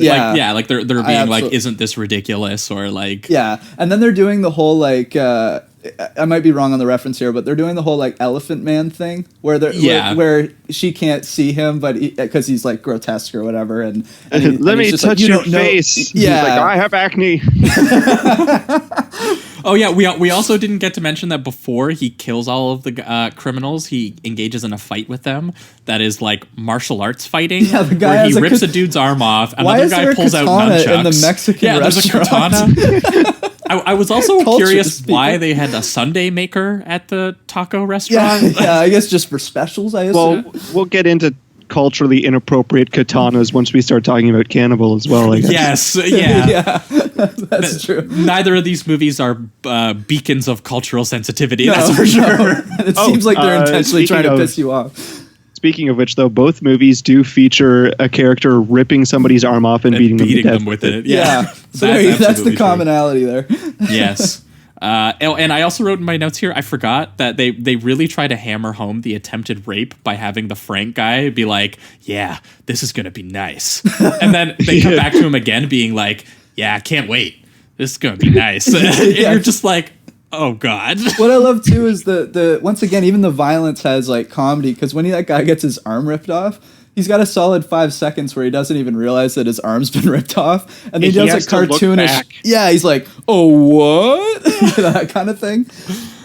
they're being like, isn't this ridiculous, or like, yeah. And then they're doing the whole like I might be wrong on the reference here, but they're doing the whole like Elephant Man thing where they're where she can't see him, but because he's like grotesque or whatever, and let me touch your face. Yeah, like, I have acne. Oh yeah, we also didn't get to mention that before he kills all of the criminals, he engages in a fight with them that is like martial arts fighting. Yeah, the guy where he has rips a dude's arm off, Why another is guy there a pulls out katana nunchucks. in the Mexican there's a restaurant? katana. I was also curious people. why they had a Sunday maker at the taco restaurant. Yeah, I guess just for specials. I assume. Well, we'll get into culturally inappropriate katanas once we start talking about Cannibal as well, I guess. Yes, yeah. Yeah, that's true. Neither of these movies are beacons of cultural sensitivity, that's for sure. And it seems like they're intentionally trying to piss you off. Speaking of which, though, both movies do feature a character ripping somebody's arm off and beating them with it. Yeah. So that's the commonality there. Yes. And I also wrote in my notes here, I forgot that they really try to hammer home the attempted rape by having the Frank guy be like, yeah, this is going to be nice. And then they come back to him again being like, yeah, I can't wait. This is going to be nice. And you're just like, oh God. What I love too is the once again, even the violence has like comedy, because when that guy gets his arm ripped off, he's got a solid 5 seconds where he doesn't even realize that his arm's been ripped off, and he does like cartoonish. Yeah, he's like, "Oh, what?" That kind of thing.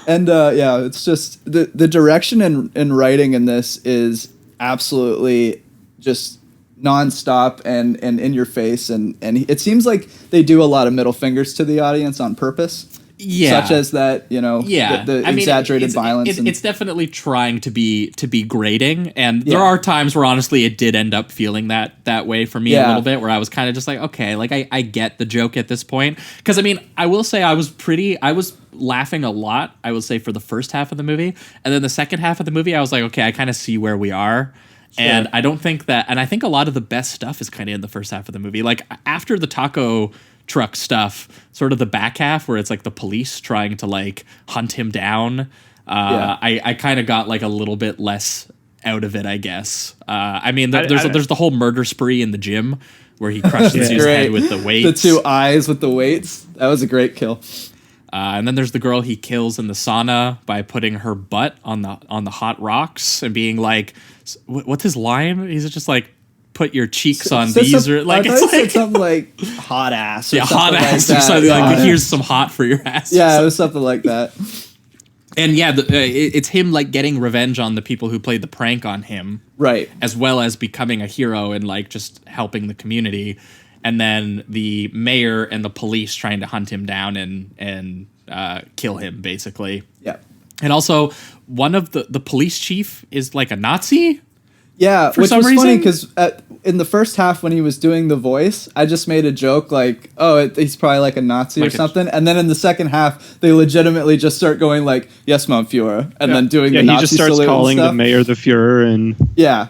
And it's just the direction and writing in this is absolutely just nonstop and in your face, and it seems like they do a lot of middle fingers to the audience on purpose. Yeah, such as that, the exaggerated violence. It's definitely trying to be grating, and there are times where honestly it did end up feeling that way for me a little bit, where I was kind of just like, okay, like I get the joke at this point, because I mean, I will say I was laughing a lot, I would say, for the first half of the movie, and then the second half of the movie I was like, okay, I kind of see where we are. Sure. And I don't think that, and I think a lot of the best stuff is kind of in the first half of the movie. Like after the taco truck stuff, sort of the back half where it's like the police trying to like hunt him down, I kind of got like a little bit less out of it, I guess. I mean, there's the whole murder spree in the gym where he crushes his head with the weights. The 2 eyes with the weights. That was a great kill. And then there's the girl he kills in the sauna by putting her butt on the hot rocks and being like, what's his line? He's just like, put your cheeks on these, or like, it's like something like hot ass. Or hot ass, like or something like, here's some hot for your ass. Yeah, it was something like that. And yeah, it's him like getting revenge on the people who played the prank on him, right? As well as becoming a hero and like just helping the community. And then the mayor and the police trying to hunt him down and kill him, basically. Yeah. And also, one of the police chief is like a Nazi. Yeah, for which some was reason. funny because in the first half when he was doing the voice, I just made a joke like, "Oh, he's probably like a Nazi or something." And then in the second half, they legitimately just start going like, "Yes, Mon Führer," and then doing the Nazi he just starts calling the mayor the Führer, and yeah.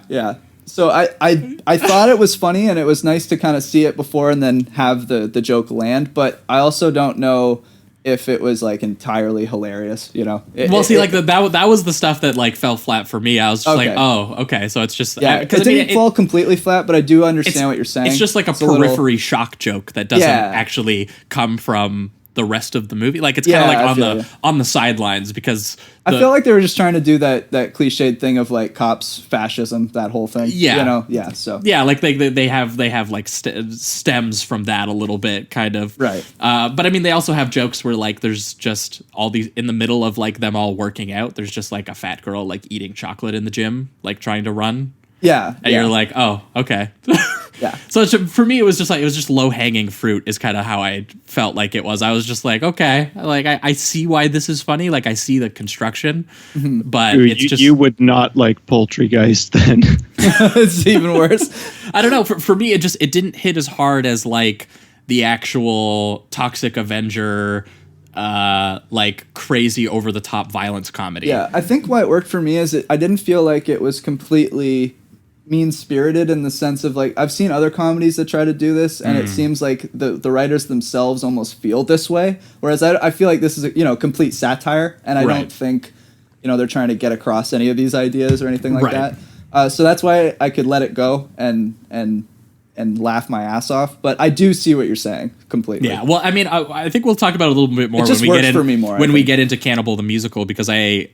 So I thought it was funny, and it was nice to kind of see it before and then have the joke land. But I also don't know if it was like entirely hilarious, that was the stuff that like fell flat for me. I was just like, oh, okay, so it's just it didn't fall completely flat, but I do understand what you're saying. It's just like a periphery shock joke that doesn't actually come from the rest of the movie. Like it's kind of like on the sidelines, because I feel like they were just trying to do that cliched thing of like cops, fascism, that whole thing. Yeah. So like they have like stems from that a little bit, kind of. Right. But I mean, they also have jokes where like there's just all these in the middle of like them all working out. There's just like a fat girl like eating chocolate in the gym, like trying to run. Yeah. And you're like, oh, okay. Yeah. So for me, it was just low hanging fruit is kind of how I felt like it was. I was just like, okay, like I see why this is funny. Like I see the construction, but it's just you would not like Poultrygeist then. It's even worse. I don't know. For me, it didn't hit as hard as like the actual Toxic Avenger, like crazy over the top violence comedy. Yeah, I think why it worked for me is I didn't feel like it was completely mean-spirited in the sense of like I've seen other comedies that try to do this and it seems like the writers themselves almost feel this way, whereas I feel like this is a complete satire, and I don't think they're trying to get across any of these ideas or anything like that. So that's why I could let it go and laugh my ass off, but I do see what you're saying completely. Yeah, well, I mean, I think we'll talk about it a little bit more it just works for me more, when we get into Cannibal the musical, because I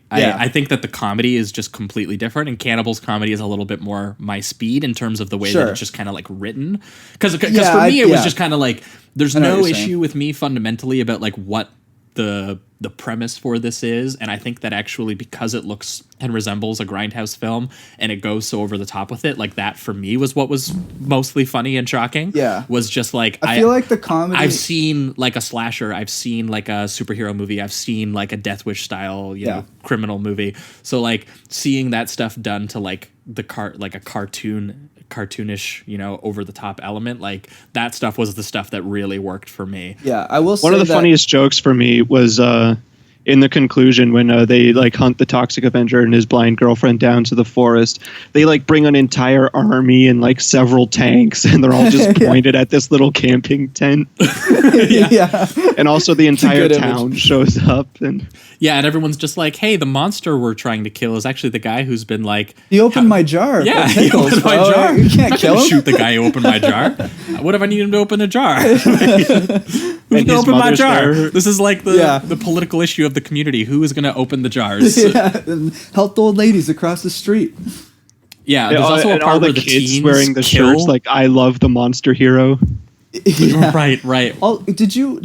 think that the comedy is just completely different, and Cannibal's comedy is a little bit more my speed in terms of the way that it's just kind of like written. Because for me, it was just kind of like there's no issue with me fundamentally about like what the premise for this is, and I think that actually because it looks and resembles a Grindhouse film and it goes so over the top with it, like that for me was what was mostly funny and shocking. Was just like I feel like the comedy I've seen like a slasher, I've seen like a superhero movie, I've seen like a Death Wish style know, criminal movie, so like seeing that stuff done to like like a cartoonish, over the top element, like that stuff was the stuff that really worked for me. Yeah, I will say one of the funniest jokes for me was in the conclusion when they like hunt the Toxic Avenger and his blind girlfriend down to the forest. They like bring an entire army and like several tanks, and they're all just pointed at this little camping tent. And also the entire town shows up, and everyone's just like, hey, the monster we're trying to kill is actually the guy who's been like, he opened my jar. Yeah, he opened my jar. You can't kill him. Shoot the guy who opened my jar. What if I need him to open a jar? Who's gonna open my jar? This is like the political issue of the community. Who is gonna open the jars? And help the old ladies across the street. Yeah, there's also a part where the kids teens wearing the shirts like "I love the monster hero." Right. Did you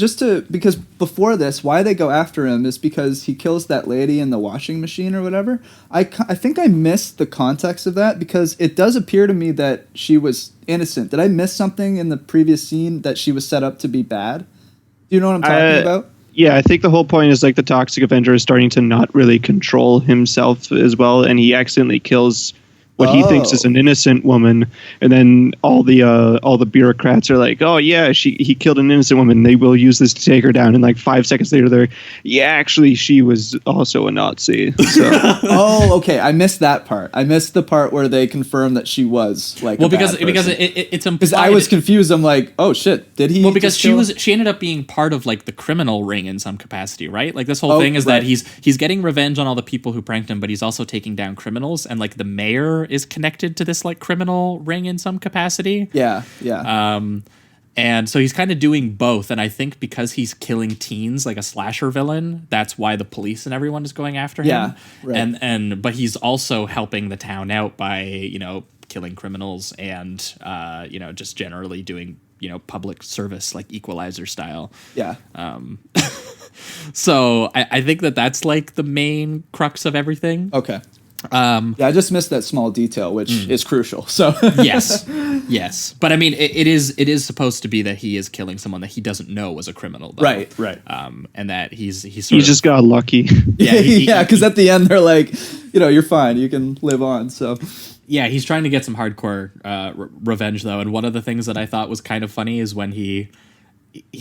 because before this, why they go after him is because he kills that lady in the washing machine or whatever. I think I missed the context of that, because it does appear to me that she was innocent. Did I miss something in the previous scene that she was set up to be bad? Do you know what I'm talking about? Yeah, I think the whole point is like the Toxic Avenger is starting to not really control himself as well, and he accidentally kills what he thinks is an innocent woman, and then all the bureaucrats are like, "Oh yeah, he killed an innocent woman. They will use this to take her down." And like 5 seconds later, they're, "Yeah, actually, she was also a Nazi." So. Okay, I missed that part. I missed the part where they confirmed that she was like. Well, because it's implied. Because I was confused. I'm like, oh shit, did he? Well, because she ended up being part of like the criminal ring in some capacity, right? Like this whole thing is that he's getting revenge on all the people who pranked him, but he's also taking down criminals, and like the mayor is connected to this like criminal ring in some capacity. Yeah. And so he's kind of doing both, and I think because he's killing teens like a slasher villain, that's why the police and everyone is going after him. Yeah, right. But he's also helping the town out by killing criminals and just generally doing public service like Equalizer style. Yeah. So I think that's like the main crux of everything. Okay. I just missed that small detail, which is crucial. So yes, but I mean, it is supposed to be that he is killing someone that he doesn't know was a criminal, though. Right. And that he just got lucky. Yeah, because at the end they're like, you're fine, you can live on. So yeah, he's trying to get some hardcore revenge though, and one of the things that I thought was kind of funny is when he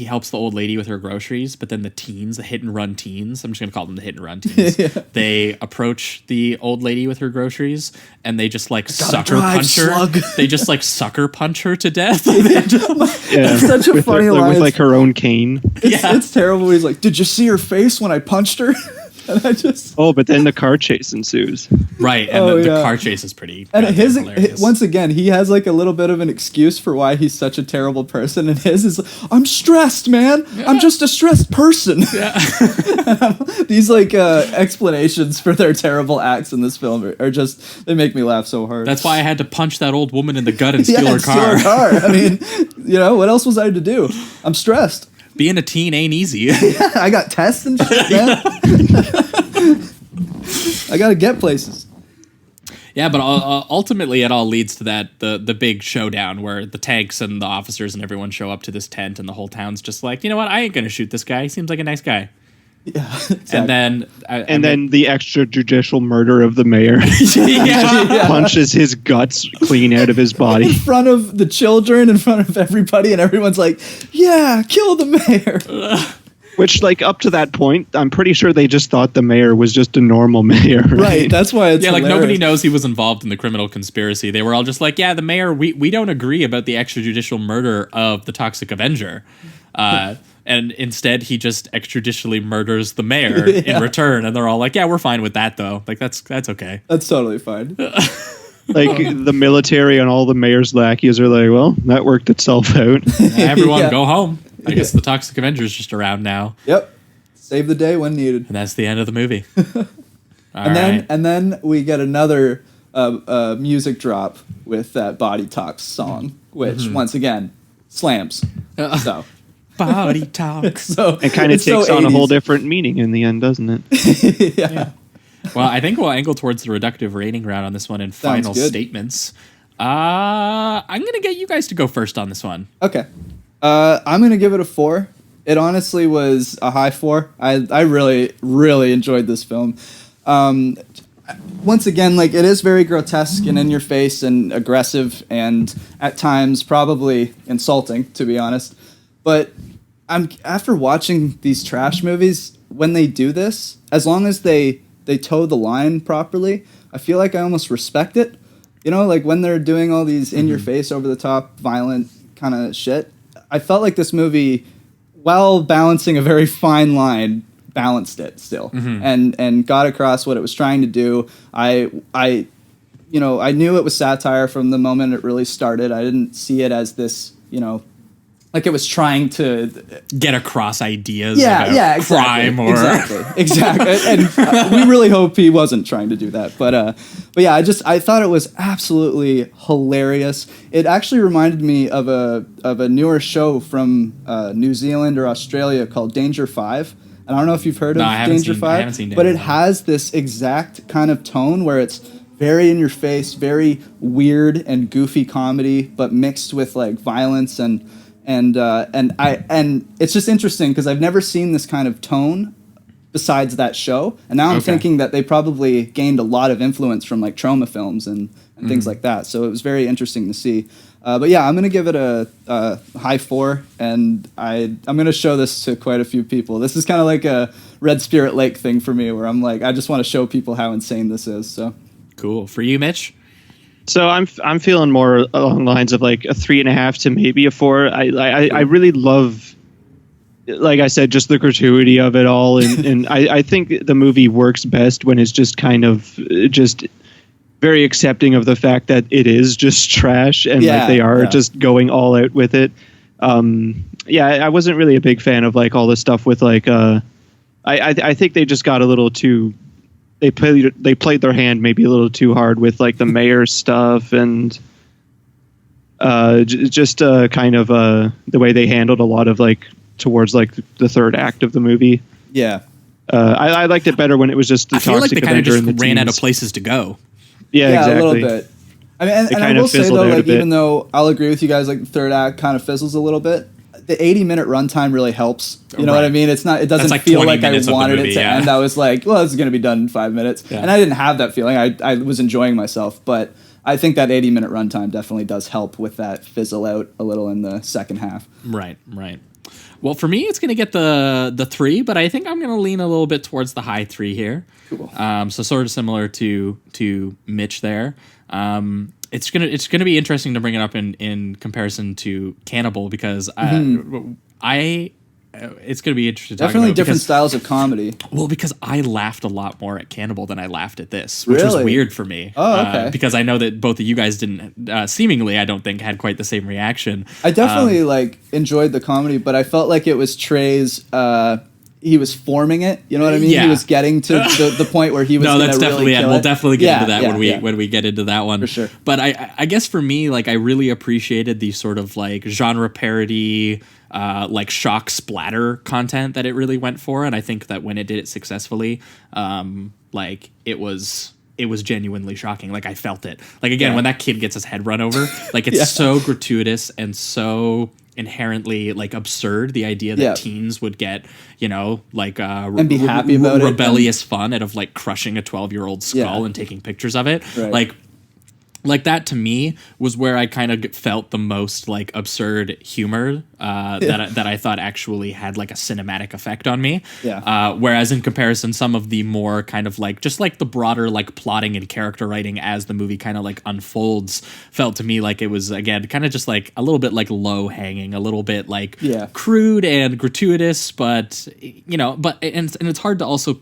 helps the old lady with her groceries, but then the hit and run teens, I'm just going to call them the hit and run teens, they approach the old lady with her groceries and they just like sucker punch her. They just like sucker punch her to death. It's such a funny line. With like her own cane. It's terrible. He's like, did you see her face when I punched her? And I just... but then the car chase ensues. Right, and the car chase is pretty... And once again, he has like a little bit of an excuse for why he's such a terrible person, and his is, I'm stressed, man. Yeah. I'm just a stressed person. Yeah. These like explanations for their terrible acts in this film are just, they make me laugh so hard. That's why I had to punch that old woman in the gut and steal her car. I mean, what else was I to do? I'm stressed. Being a teen ain't easy. I got tests and shit, man. I gotta get places. Yeah, but ultimately it all leads to that the big showdown where the tanks and the officers and everyone show up to this tent and the whole town's just like, you know what, I ain't gonna shoot this guy. He seems like a nice guy. Yeah, exactly. And then the extrajudicial murder of the mayor punches his guts clean out of his body in front of the children, in front of everybody, and everyone's like, "Yeah, kill the mayor." Which, like, up to that point, I'm pretty sure they just thought the mayor was just a normal mayor. Right. That's why it's like hilarious. nobody knows he was involved in the criminal conspiracy. They were all just like, yeah, the mayor. We don't agree about the extrajudicial murder of the Toxic Avenger. And instead, he just extrajudicially murders the mayor in return. And they're all like, yeah, we're fine with that, though. Like, that's okay. That's totally fine. Like, the military and all the mayor's lackeys are like, well, that worked itself out. Everyone go home. I guess the Toxic Avenger's just around now. Yep. Save the day when needed. And that's the end of the movie. And then we get another music drop with that Body Talks song, which, once again, slams. So... Body talk. So it kind of takes on a whole different meaning in the end, doesn't it? Yeah. Well, I think we'll angle towards the reductive rating round on this one in final statements. I'm going to get you guys to go first on this one. Okay. I'm going to give it a 4. It honestly was a high 4. I really, really enjoyed this film. Once again, like, it is very grotesque and in your face and aggressive and at times probably insulting, to be honest. But after watching these trash movies, when they do this, as long as they toe the line properly, I feel like I almost respect it. You know, like when they're doing all these in-your-face, over-the-top, violent kind of shit, I felt like this movie, while balancing a very fine line, balanced it still and got across what it was trying to do. I knew it was satire from the moment it really started. I didn't see it as this, like it was trying to get across ideas about crime or exactly. And we really hope he wasn't trying to do that. But yeah, I thought it was absolutely hilarious. It actually reminded me of a newer show from New Zealand or Australia called Danger 5. And I don't know if you've heard of Danger 5, I haven't seen Danger but it 5. has this exact kind of tone where it's very in your face, very weird and goofy comedy, but mixed with like violence and it's just interesting because I've never seen this kind of tone besides that show, and now I'm thinking that they probably gained a lot of influence from like trauma films and things like that. So it was very interesting to see. But yeah, I'm gonna give it a high 4, and I'm gonna show this to quite a few people. This is kind of like a Red Spirit Lake thing for me, where I'm like, I just want to show people how insane this is. So cool for you, Mitch. So I'm feeling more along the lines of like a 3.5 to maybe a 4. I really love, like I said, just the gratuity of it all, and I think the movie works best when it's just kind of just very accepting of the fact that it is just trash and like they are just going all out with it. I wasn't really a big fan of like all the stuff with like I think they just got a little too. They played their hand maybe a little too hard with like the mayor stuff and just kind of the way they handled a lot of like towards like the third act of the movie. Yeah, I liked it better when it was just the I feel like Toxic they kind of Avenger just ran out of places to go. Yeah, exactly. a little bit. I mean, and I will say though, like even though I'll agree with you guys, like the third act kind of fizzles a little bit. The 80-minute runtime really helps. You know what I mean? It doesn't like feel like I wanted movie, it to end. I was like, well, this is going to be done in 5 minutes. Yeah. And I didn't have that feeling. I was enjoying myself. But I think that 80-minute runtime definitely does help with that fizzle out a little in the second half. Right. Well, for me, it's going to get the 3, but I think I'm going to lean a little bit towards the high 3 here. Cool. So sort of similar to Mitch there. It's gonna be interesting to bring it up in comparison to Cannibal because it's gonna be interesting to talk definitely about different styles of comedy. Well, because I laughed a lot more at Cannibal than I laughed at this, which was weird for me. Oh, okay. Because I know that both of you guys didn't seemingly, I don't think, had quite the same reaction. I definitely enjoyed the comedy, but I felt like it was Trey's. He was forming it, you know what I mean? Yeah. He was getting to the point where he was. No, that's definitely really it. We'll definitely get into that when we get into that one for sure. But I guess for me, like I really appreciated the sort of like genre parody, like shock splatter content that it really went for, and I think that when it did it successfully, like it was it was genuinely shocking. Like I felt it. Like again, when that kid gets his head run over, like it's so gratuitous and so inherently like absurd. The idea that teens would get, you know, like and be happy about rebellious fun out of like crushing a 12-year-old skull and taking pictures of it. Right. Like that to me was where I kind of felt the most like absurd humor that I thought actually had like a cinematic effect on me. Whereas in comparison, some of the more kind of like just like the broader like plotting and character writing as the movie kind of like unfolds felt to me like it was again kind of just like a little bit like low hanging, a little bit like crude and gratuitous, but you know, and it's hard to also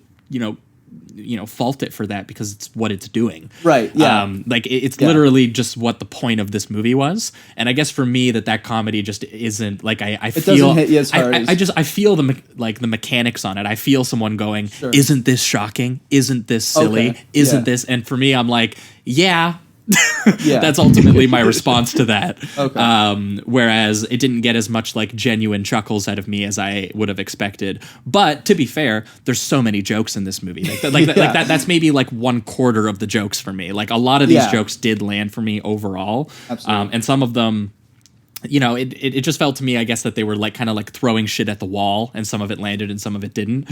fault it for that because it's what it's doing. Right. Yeah. Like it's literally just what the point of this movie was. And I guess for me that comedy just isn't like I feel doesn't hit you as hard I feel the mechanics on it. I feel someone going, isn't this shocking? Isn't this silly? Isn't this? And for me, I'm like, that's ultimately my response to that. Whereas it didn't get as much like genuine chuckles out of me as I would have expected. But to be fair, there's so many jokes in this movie. That's maybe like 1/4 of the jokes for me. Like a lot of these jokes did land for me overall. Absolutely. And some of them, you know, it just felt to me, I guess, that they were like kind of like throwing shit at the wall, and some of it landed and some of it didn't.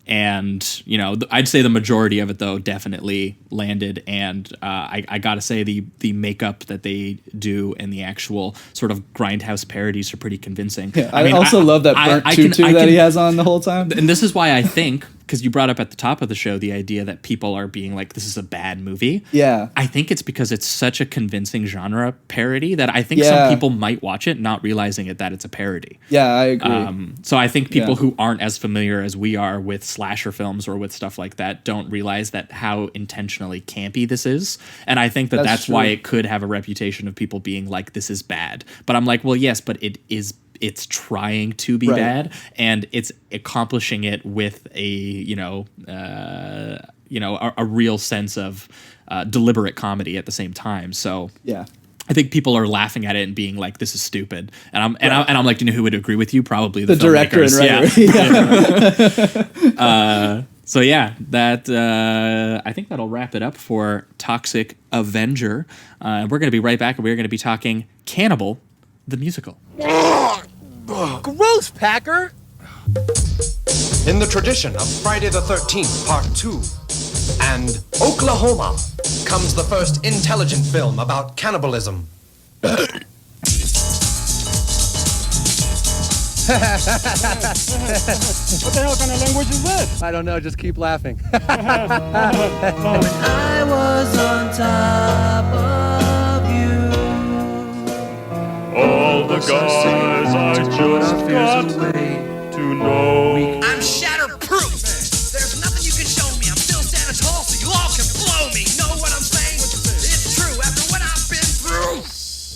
And you know, I'd say the majority of it though definitely landed. And I gotta say the makeup that they do and the actual sort of grindhouse parodies are pretty convincing. I also love that burnt tutu that he has on the whole time. And this is why I think, because you brought up at the top of the show the idea that people are being like, this is a bad movie. Yeah. I think it's because it's such a convincing genre parody that I think some people might watch it not realizing that it's a parody. Yeah, I agree. So I think people who aren't as familiar as we are with slasher films or with stuff like that don't realize that how intentionally campy this is. And I think that's why it could have a reputation of people being like, this is bad. But I'm like, well, yes, but it's trying to be bad, and it's accomplishing it with a real sense of deliberate comedy at the same time. So I think people are laughing at it and being like, "This is stupid," and I'm like, you know, who would agree with you? Probably the director and writer. So that I think that'll wrap it up for Toxic Avenger. We're going to be right back, and we're going to be talking Cannibal, the musical. Gross, Packer! In the tradition of Friday the 13th, Part 2, and Oklahoma, comes the first intelligent film about cannibalism. What the hell kind of language is that? I don't know, just keep laughing. When I was on top of you, all the guys I just got to know. I'm shatterproof. There's nothing you can show me. I'm still standing tall, so you all can blow me. Know what I'm saying? It's true after what I've been through.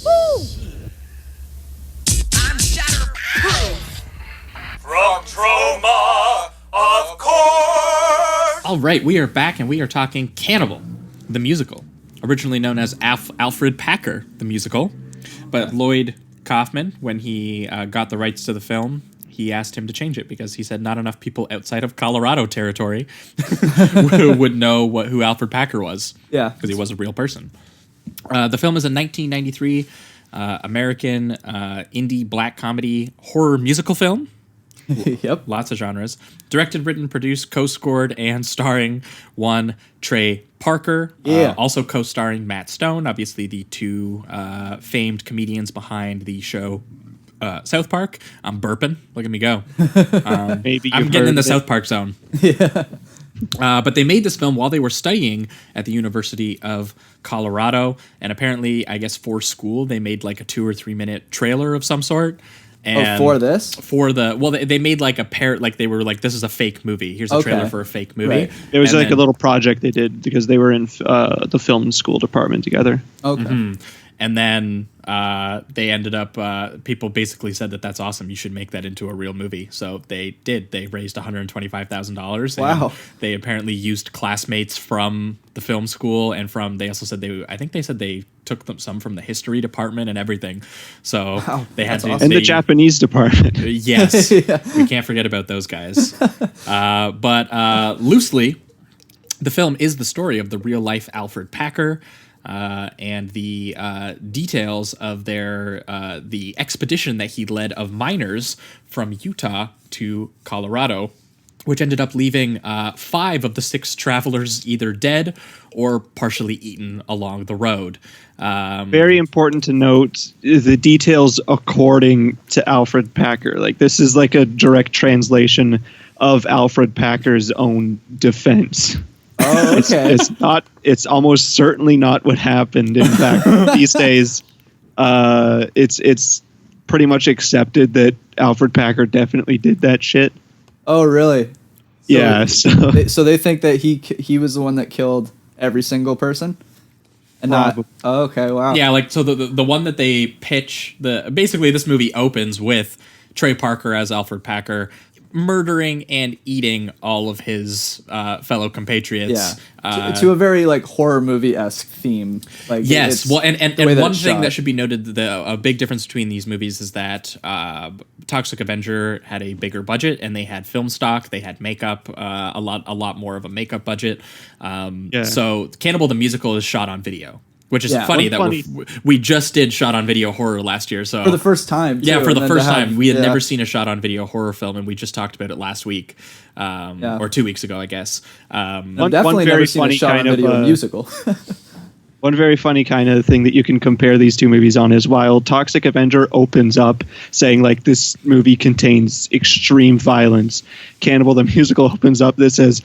Woo! I'm shatterproof. From trauma, of course. All right, we are back, and we are talking Cannibal, the musical, originally known as Alfred Packer, the musical. But Lloyd Kaufman, when he got the rights to the film, he asked him to change it because he said not enough people outside of Colorado territory would know who Alfred Packer was. Yeah. Because he was a real person. The film is a 1993 American indie black comedy horror musical film. Yep. Lots of genres. Directed, written, produced, co-scored, and starring one Trey Parker. Also co-starring Matt Stone, obviously the two famed comedians behind the show South Park. I'm burping. Look at me go. Maybe I'm getting in the South Park zone. Yeah. But they made this film while they were studying at the University of Colorado. And apparently, I guess for school, they made like a 2 or 3 minute trailer of some sort. And for this? They made like they were like, this is a fake movie. Here's a trailer for a fake movie. Right. It was a little project they did because they were in the film school department together. Okay. Mm-hmm. And then they ended up, people basically said that's awesome. You should make that into a real movie. So they did. They raised $125,000. Wow. They apparently used classmates from the film school and they also said they took some from the history department and everything. So they had to. Awesome. And the Japanese department. Yes. We can't forget about those guys. But loosely, the film is the story of the real life Alfred Packer. And the details of the expedition that he led of miners from Utah to Colorado, which ended up leaving 5 of the 6 travelers either dead or partially eaten along the road. Very important to note the details according to Alfred Packer. Like, this is like a direct translation of Alfred Packer's own defense. Oh, okay. It's almost certainly not what happened. In fact, these days, it's pretty much accepted that Alfred Packer definitely did that shit. Oh, really? Yeah. So they think that he was the one that killed every single person, and not. Oh, okay. Wow. Yeah, like so the one that they pitch basically this movie opens with Trey Parker as Alfred Packer murdering and eating all of his fellow compatriots. Yeah, to a very like horror movie-esque theme. Like, yes, well, and one thing that should be noted, a big difference between these movies is that Toxic Avenger had a bigger budget, and they had film stock, they had makeup, a lot more of a makeup budget. So Cannibal the Musical is shot on video. Which is funny that we just did shot on video horror last year. So for the first time. Yeah, for the first time. We had never seen a shot on video horror film, and we just talked about it last week. Or 2 weeks ago, I guess. I've definitely never seen a shot on video musical. One very funny kind of thing that you can compare these two movies on is while Toxic Avenger opens up saying like this movie contains extreme violence, Cannibal the Musical opens up that says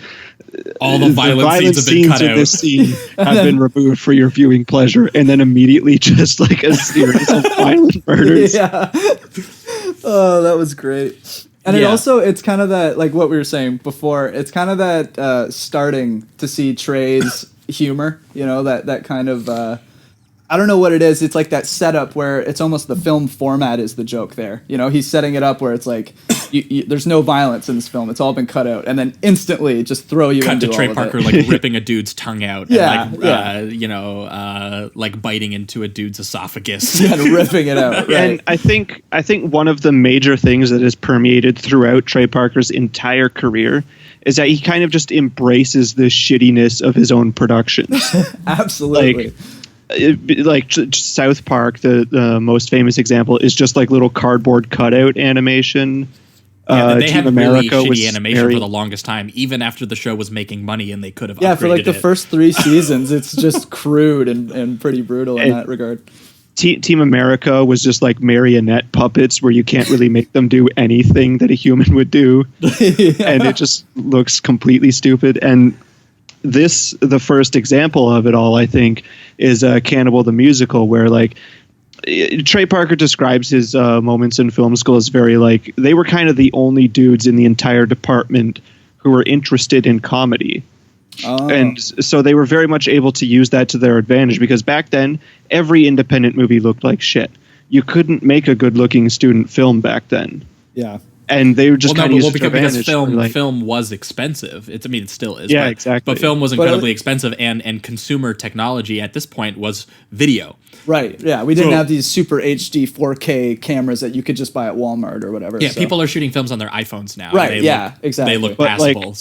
all the violent scenes in this scene have been removed for your viewing pleasure, and then immediately just like a series of violent murders. Yeah. Oh, that was great. And it's kind of that, like what we were saying before, it's kind of that starting to see Trey's humor, that kind of, I don't know what it is. It's like that setup where it's almost the film format is the joke there. He's setting it up where it's like, there's no violence in this film. It's all been cut out. And then instantly just throw you into all of it. Cut to Trey Parker like ripping a dude's tongue out. And like biting into a dude's esophagus. Yeah, ripping it out. Right. And I think one of the major things that has permeated throughout Trey Parker's entire career is that he kind of just embraces the shittiness of his own productions. Absolutely. Like South Park, the most famous example is just like little cardboard cutout animation. They had really shitty animation for the longest time, even after the show was making money and they could have upgraded for like the first 3 seasons, it's just crude and pretty brutal in that regard. Team America was just like marionette puppets where you can't really make them do anything that a human would do. And it just looks completely stupid. And the first example of it all, I think, is Cannibal the Musical, where like Trey Parker describes his moments in film school as very like they were kind of the only dudes in the entire department who were interested in comedy. Oh. And so they were very much able to use that to their advantage because back then every independent movie looked like shit. You couldn't make a good looking student film back then. Yeah. And they were just kind of used to because film was expensive. It still is. Yeah, exactly. But film was incredibly expensive, and consumer technology at this point was video. Right. Yeah, we didn't have these super HD 4K cameras that you could just buy at Walmart or whatever. Yeah, people are shooting films on their iPhones now. Right. Exactly. They look passable.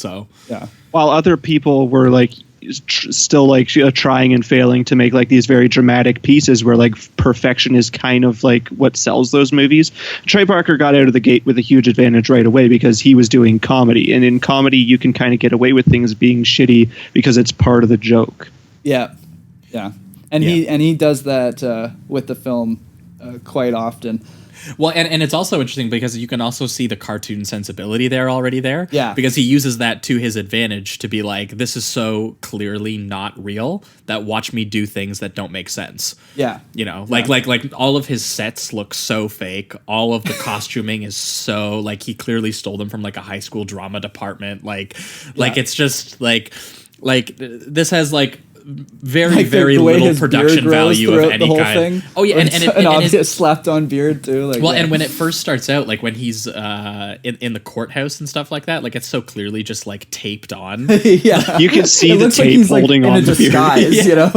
While other people were like still like trying and failing to make like these very dramatic pieces where like perfection is kind of like what sells those movies, Trey Parker got out of the gate with a huge advantage right away because he was doing comedy, and in comedy you can kind of get away with things being shitty because it's part of the joke. And he does that with the film quite often. Well, and it's also interesting because you can also see the cartoon sensibility already there. Yeah. Because he uses that to his advantage to be like, this is so clearly not real that watch me do things that don't make sense. Yeah. Like all of his sets look so fake. All of the costuming is so like he clearly stole them from like a high school drama department. Like it's just like this has like very little production value of any kind. Oh yeah, and an obvious slapped on beard too. And when it first starts out, like when he's in the courthouse and stuff like that, like it's so clearly just like taped on. Yeah, you can see the tape holding on the disguise, beard.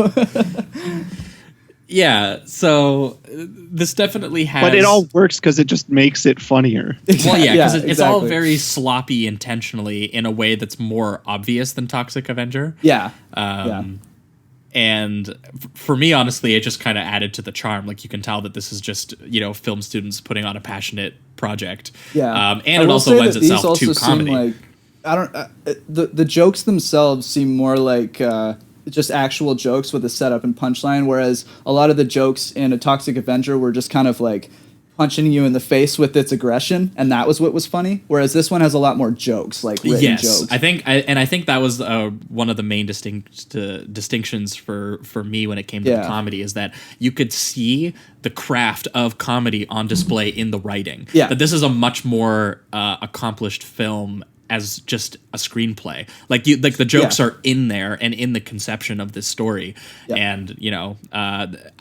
Yeah, so this definitely has... But it all works because it just makes it funnier. Well, yeah, because it's all exactly. very sloppy intentionally in a way that's more obvious than Toxic Avenger. Yeah. And for me, honestly, it just kind of added to the charm. Like, you can tell that this is just, film students putting on a passionate project. Yeah. And it also lends itself to comedy. Like, the jokes themselves seem more like just actual jokes with a setup and punchline, whereas a lot of the jokes in A Toxic Avenger were just kind of like punching you in the face with its aggression, and that was what was funny. Whereas this one has a lot more jokes, like written jokes. I think that was one of the main distinctions for me when it came to the comedy, is that you could see the craft of comedy on display in the writing. Yeah, that this is a much more accomplished film as just a screenplay. Like the jokes are in there and in the conception of this story. Yeah. And and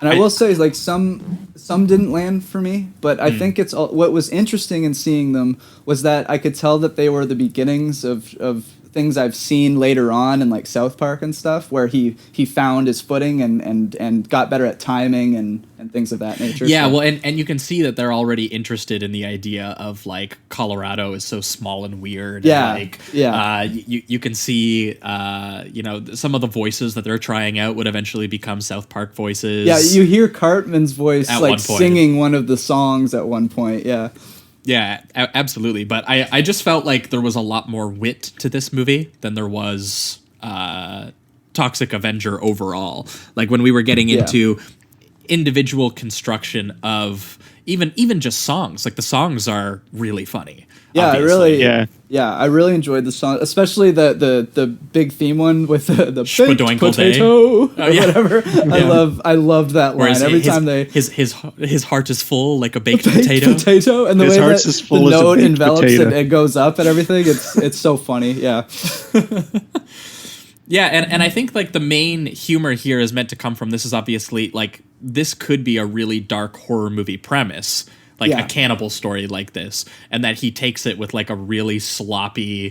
I will say, like, some didn't land for me, but I think it's what was interesting in seeing them was that I could tell that they were the beginnings of things I've seen later on in, like, South Park and stuff, where he found his footing and got better at timing and things of that nature. Yeah, well, and you can see that they're already interested in the idea of, like, Colorado is so small and weird. Yeah, and, you can see, some of the voices that they're trying out would eventually become South Park voices. Yeah, you hear Cartman's voice, at like, singing one of the songs at one point, yeah. Yeah, absolutely. But I just felt like there was a lot more wit to this movie than there was Toxic Avenger overall. Like, when we were getting into individual construction of even just songs, like, the songs are really funny. Yeah, obviously. I really enjoyed the song, especially the big theme one with the baked potato or whatever. I loved that line. Every time his heart is full like a baked potato, and the way that the note envelops it goes up and everything. It's so funny. Yeah. Yeah, and I think, like, the main humor here is meant to come from, this is obviously, like, this could be a really dark horror movie premise, like a cannibal story like this, and that he takes it with, like, a really sloppy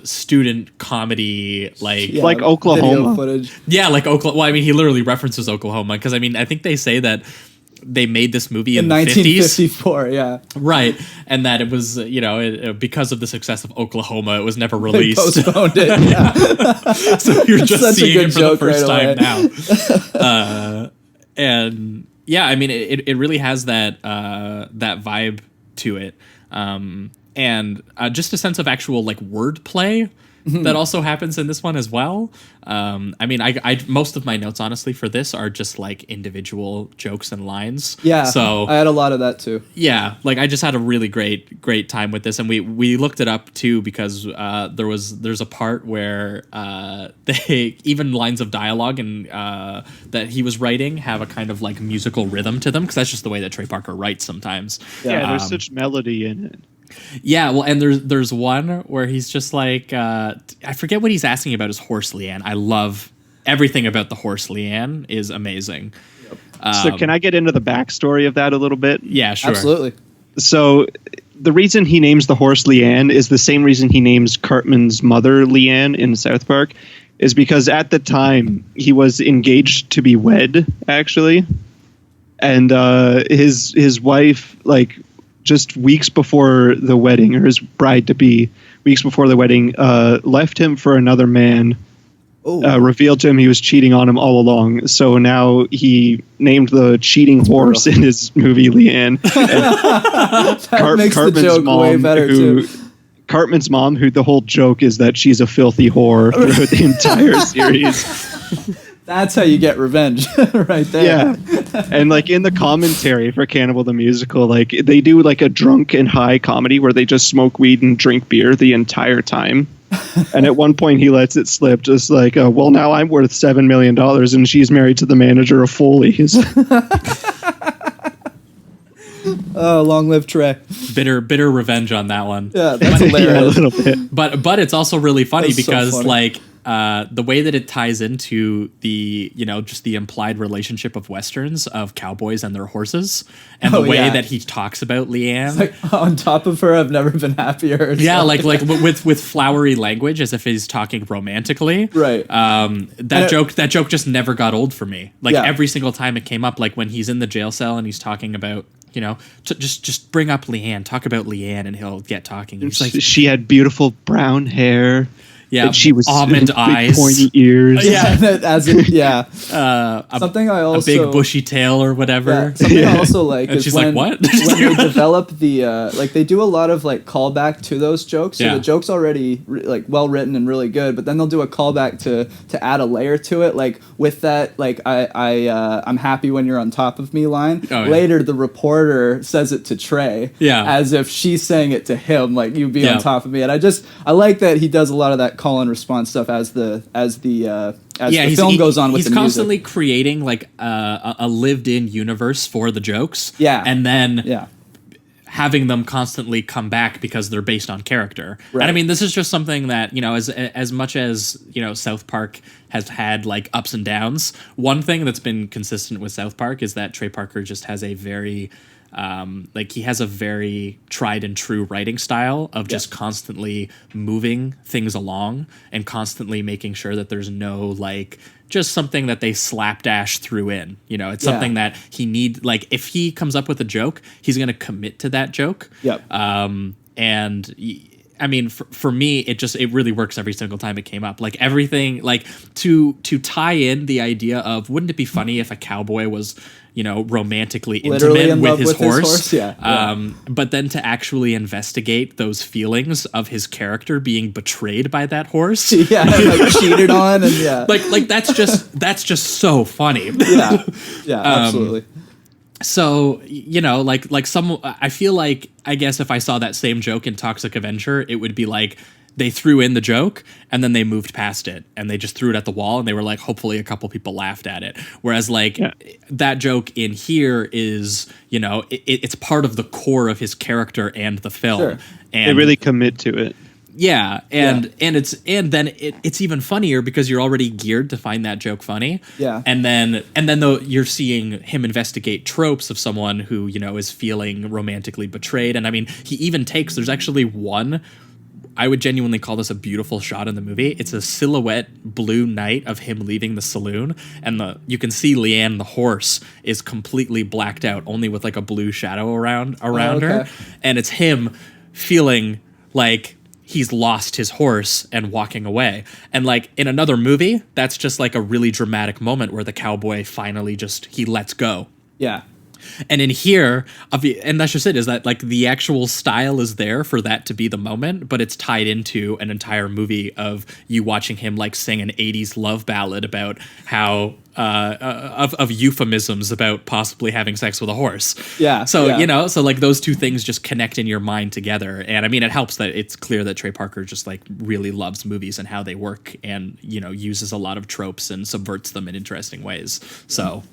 student comedy, like Oklahoma footage. Yeah, like Oklahoma. Well, I mean, he literally references Oklahoma because, I mean, I think they say that they made this movie in the 1954, 50s. yeah. Right, and that it was, because of the success of Oklahoma, it was never released. They postponed it, yeah. So you're just seeing it for the first right time now. And yeah, I mean, it really has that vibe to it. And just a sense of actual, like, wordplay that also happens in this one as well. I mean, I most of my notes, honestly, for this are just, like, individual jokes and lines. Yeah, so I had a lot of that too. Yeah, like, I just had a really great time with this, and we looked it up too because there's a part where they even lines of dialogue and that he was writing have a kind of, like, musical rhythm to them, because that's just the way that Trey Parker writes sometimes. Yeah, there's such melody in it. Yeah, well, and there's one where he's just like, I forget what he's asking about his horse Leanne. I love everything about the horse Leanne is amazing. So can I get into the backstory of that a little bit? Yeah, sure. Absolutely. So the reason he names the horse Leanne is the same reason he names Cartman's mother Leanne in South Park, is because at the time he was engaged to be wed, actually. And his wife, like, just weeks before the wedding, or his bride-to-be, weeks before the wedding, left him for another man, revealed to him he was cheating on him all along. So now he named the cheating horse in his movie Leanne. That makes the joke way better, too. Cartman's mom, who the whole joke is that she's a filthy whore throughout the entire series. That's how you get revenge, right there. Yeah, and, like, in the commentary for Cannibal the Musical, like, they do, like, a drunk and high comedy where they just smoke weed and drink beer the entire time. And at one point he lets it slip, just like, well, now I'm worth $7 million and she's married to the manager of Foley's. Oh, long live Trey. Bitter revenge on that one. Yeah, that's hilarious. Yeah, a little bit. But it's also really funny because, so funny. Like, the way that it ties into the, just the implied relationship of Westerns, of cowboys and their horses, and the way that he talks about Leanne. It's like, on top of her, I've never been happier. Yeah, like with flowery language, as if he's talking romantically. Right. That joke just never got old for me. Like every single time it came up, like when he's in the jail cell and he's talking about, just bring up Leanne, talk about Leanne, and he'll get talking. He's like, she had beautiful brown hair. Yeah, and she was almond eyes, pointy ears. Yeah, something I also a big bushy tail or whatever. Yeah, something I also like and is she's when, like, what? when they develop the like they do a lot of like callback to those jokes. So the joke's already like well written and really good, but then they'll do a callback to add a layer to it. Like with that, like I'm happy when you're on top of me line. Oh, yeah. Later, the reporter says it to Trey. Yeah. As if she's saying it to him, like you be on top of me. And I like that he does a lot of that call and response stuff as the film goes on with the music. He's constantly creating like a lived-in universe for the jokes. Yeah. And then having them constantly come back because they're based on character. Right. And I mean, this is just something that, as much as, South Park has had like ups and downs, one thing that's been consistent with South Park is that Trey Parker just has a very he has a very tried and true writing style of just constantly moving things along and constantly making sure that there's no like just something that they slapdash threw in. It's something that he like if he comes up with a joke, he's going to commit to that joke. Yep. And I mean, for me, it really works every single time it came up. Like everything, like to tie in the idea of, wouldn't it be funny if a cowboy was, romantically intimate with his horse? But then to actually investigate those feelings of his character being betrayed by that horse, like cheated on, and like that's just so funny. Absolutely. So, I feel like, I guess if I saw that same joke in Toxic Avenger, it would be like they threw in the joke and then they moved past it and they just threw it at the wall and they were like, hopefully a couple people laughed at it. Whereas that joke in here is, it's part of the core of his character and the film. Sure. And they really commit to it. Yeah, and then it's even funnier because you're already geared to find that joke funny. Yeah. And then though you're seeing him investigate tropes of someone who, is feeling romantically betrayed. And I mean, he even there's actually one, I would genuinely call this a beautiful shot in the movie. It's a silhouette blue night of him leaving the saloon, and you can see Leanne the horse is completely blacked out, only with like a blue shadow around her, and it's him feeling like he's lost his horse and walking away. And like in another movie, that's just like a really dramatic moment where the cowboy finally he lets go. Yeah. And in here, and that's just it, is that like the actual style is there for that to be the moment, but it's tied into an entire movie of you watching him like sing an 80s love ballad about how of euphemisms about possibly having sex with a horse. Yeah. So, so like those two things just connect in your mind together. And I mean, it helps that it's clear that Trey Parker just like really loves movies and how they work and, uses a lot of tropes and subverts them in interesting ways. So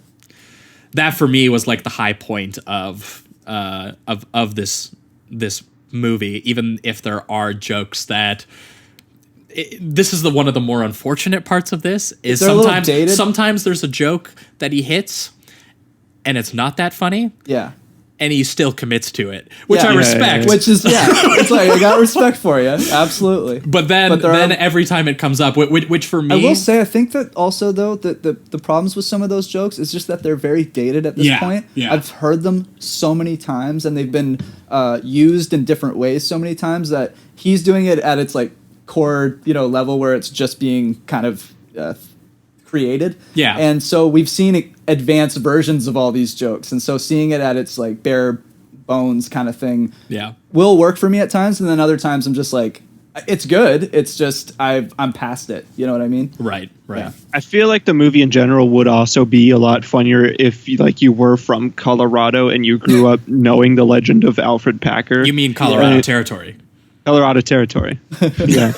that for me was like the high point of this movie, even if there are jokes that this is one of the more unfortunate parts of this is sometimes there's a joke that he hits and it's not that funny. Yeah. And he still commits to it, which I respect. Which is, it's like, I got respect for you. Absolutely. But then every time it comes up, which for me... I will say, I think that also, though, the problems with some of those jokes is just that they're very dated at this point. Yeah. I've heard them so many times, and they've been used in different ways so many times that he's doing it at its, like, core, level where it's just being kind of... created. Yeah. And so we've seen advanced versions of all these jokes. And so seeing it at its like bare bones kind of thing will work for me at times. And then other times I'm just like, it's good. It's just I'm past it. You know what I mean? Right. Yeah. I feel like the movie in general would also be a lot funnier if you were from Colorado and you grew up knowing the legend of Alfred Packer. You mean Colorado territory? Colorado territory. Yeah.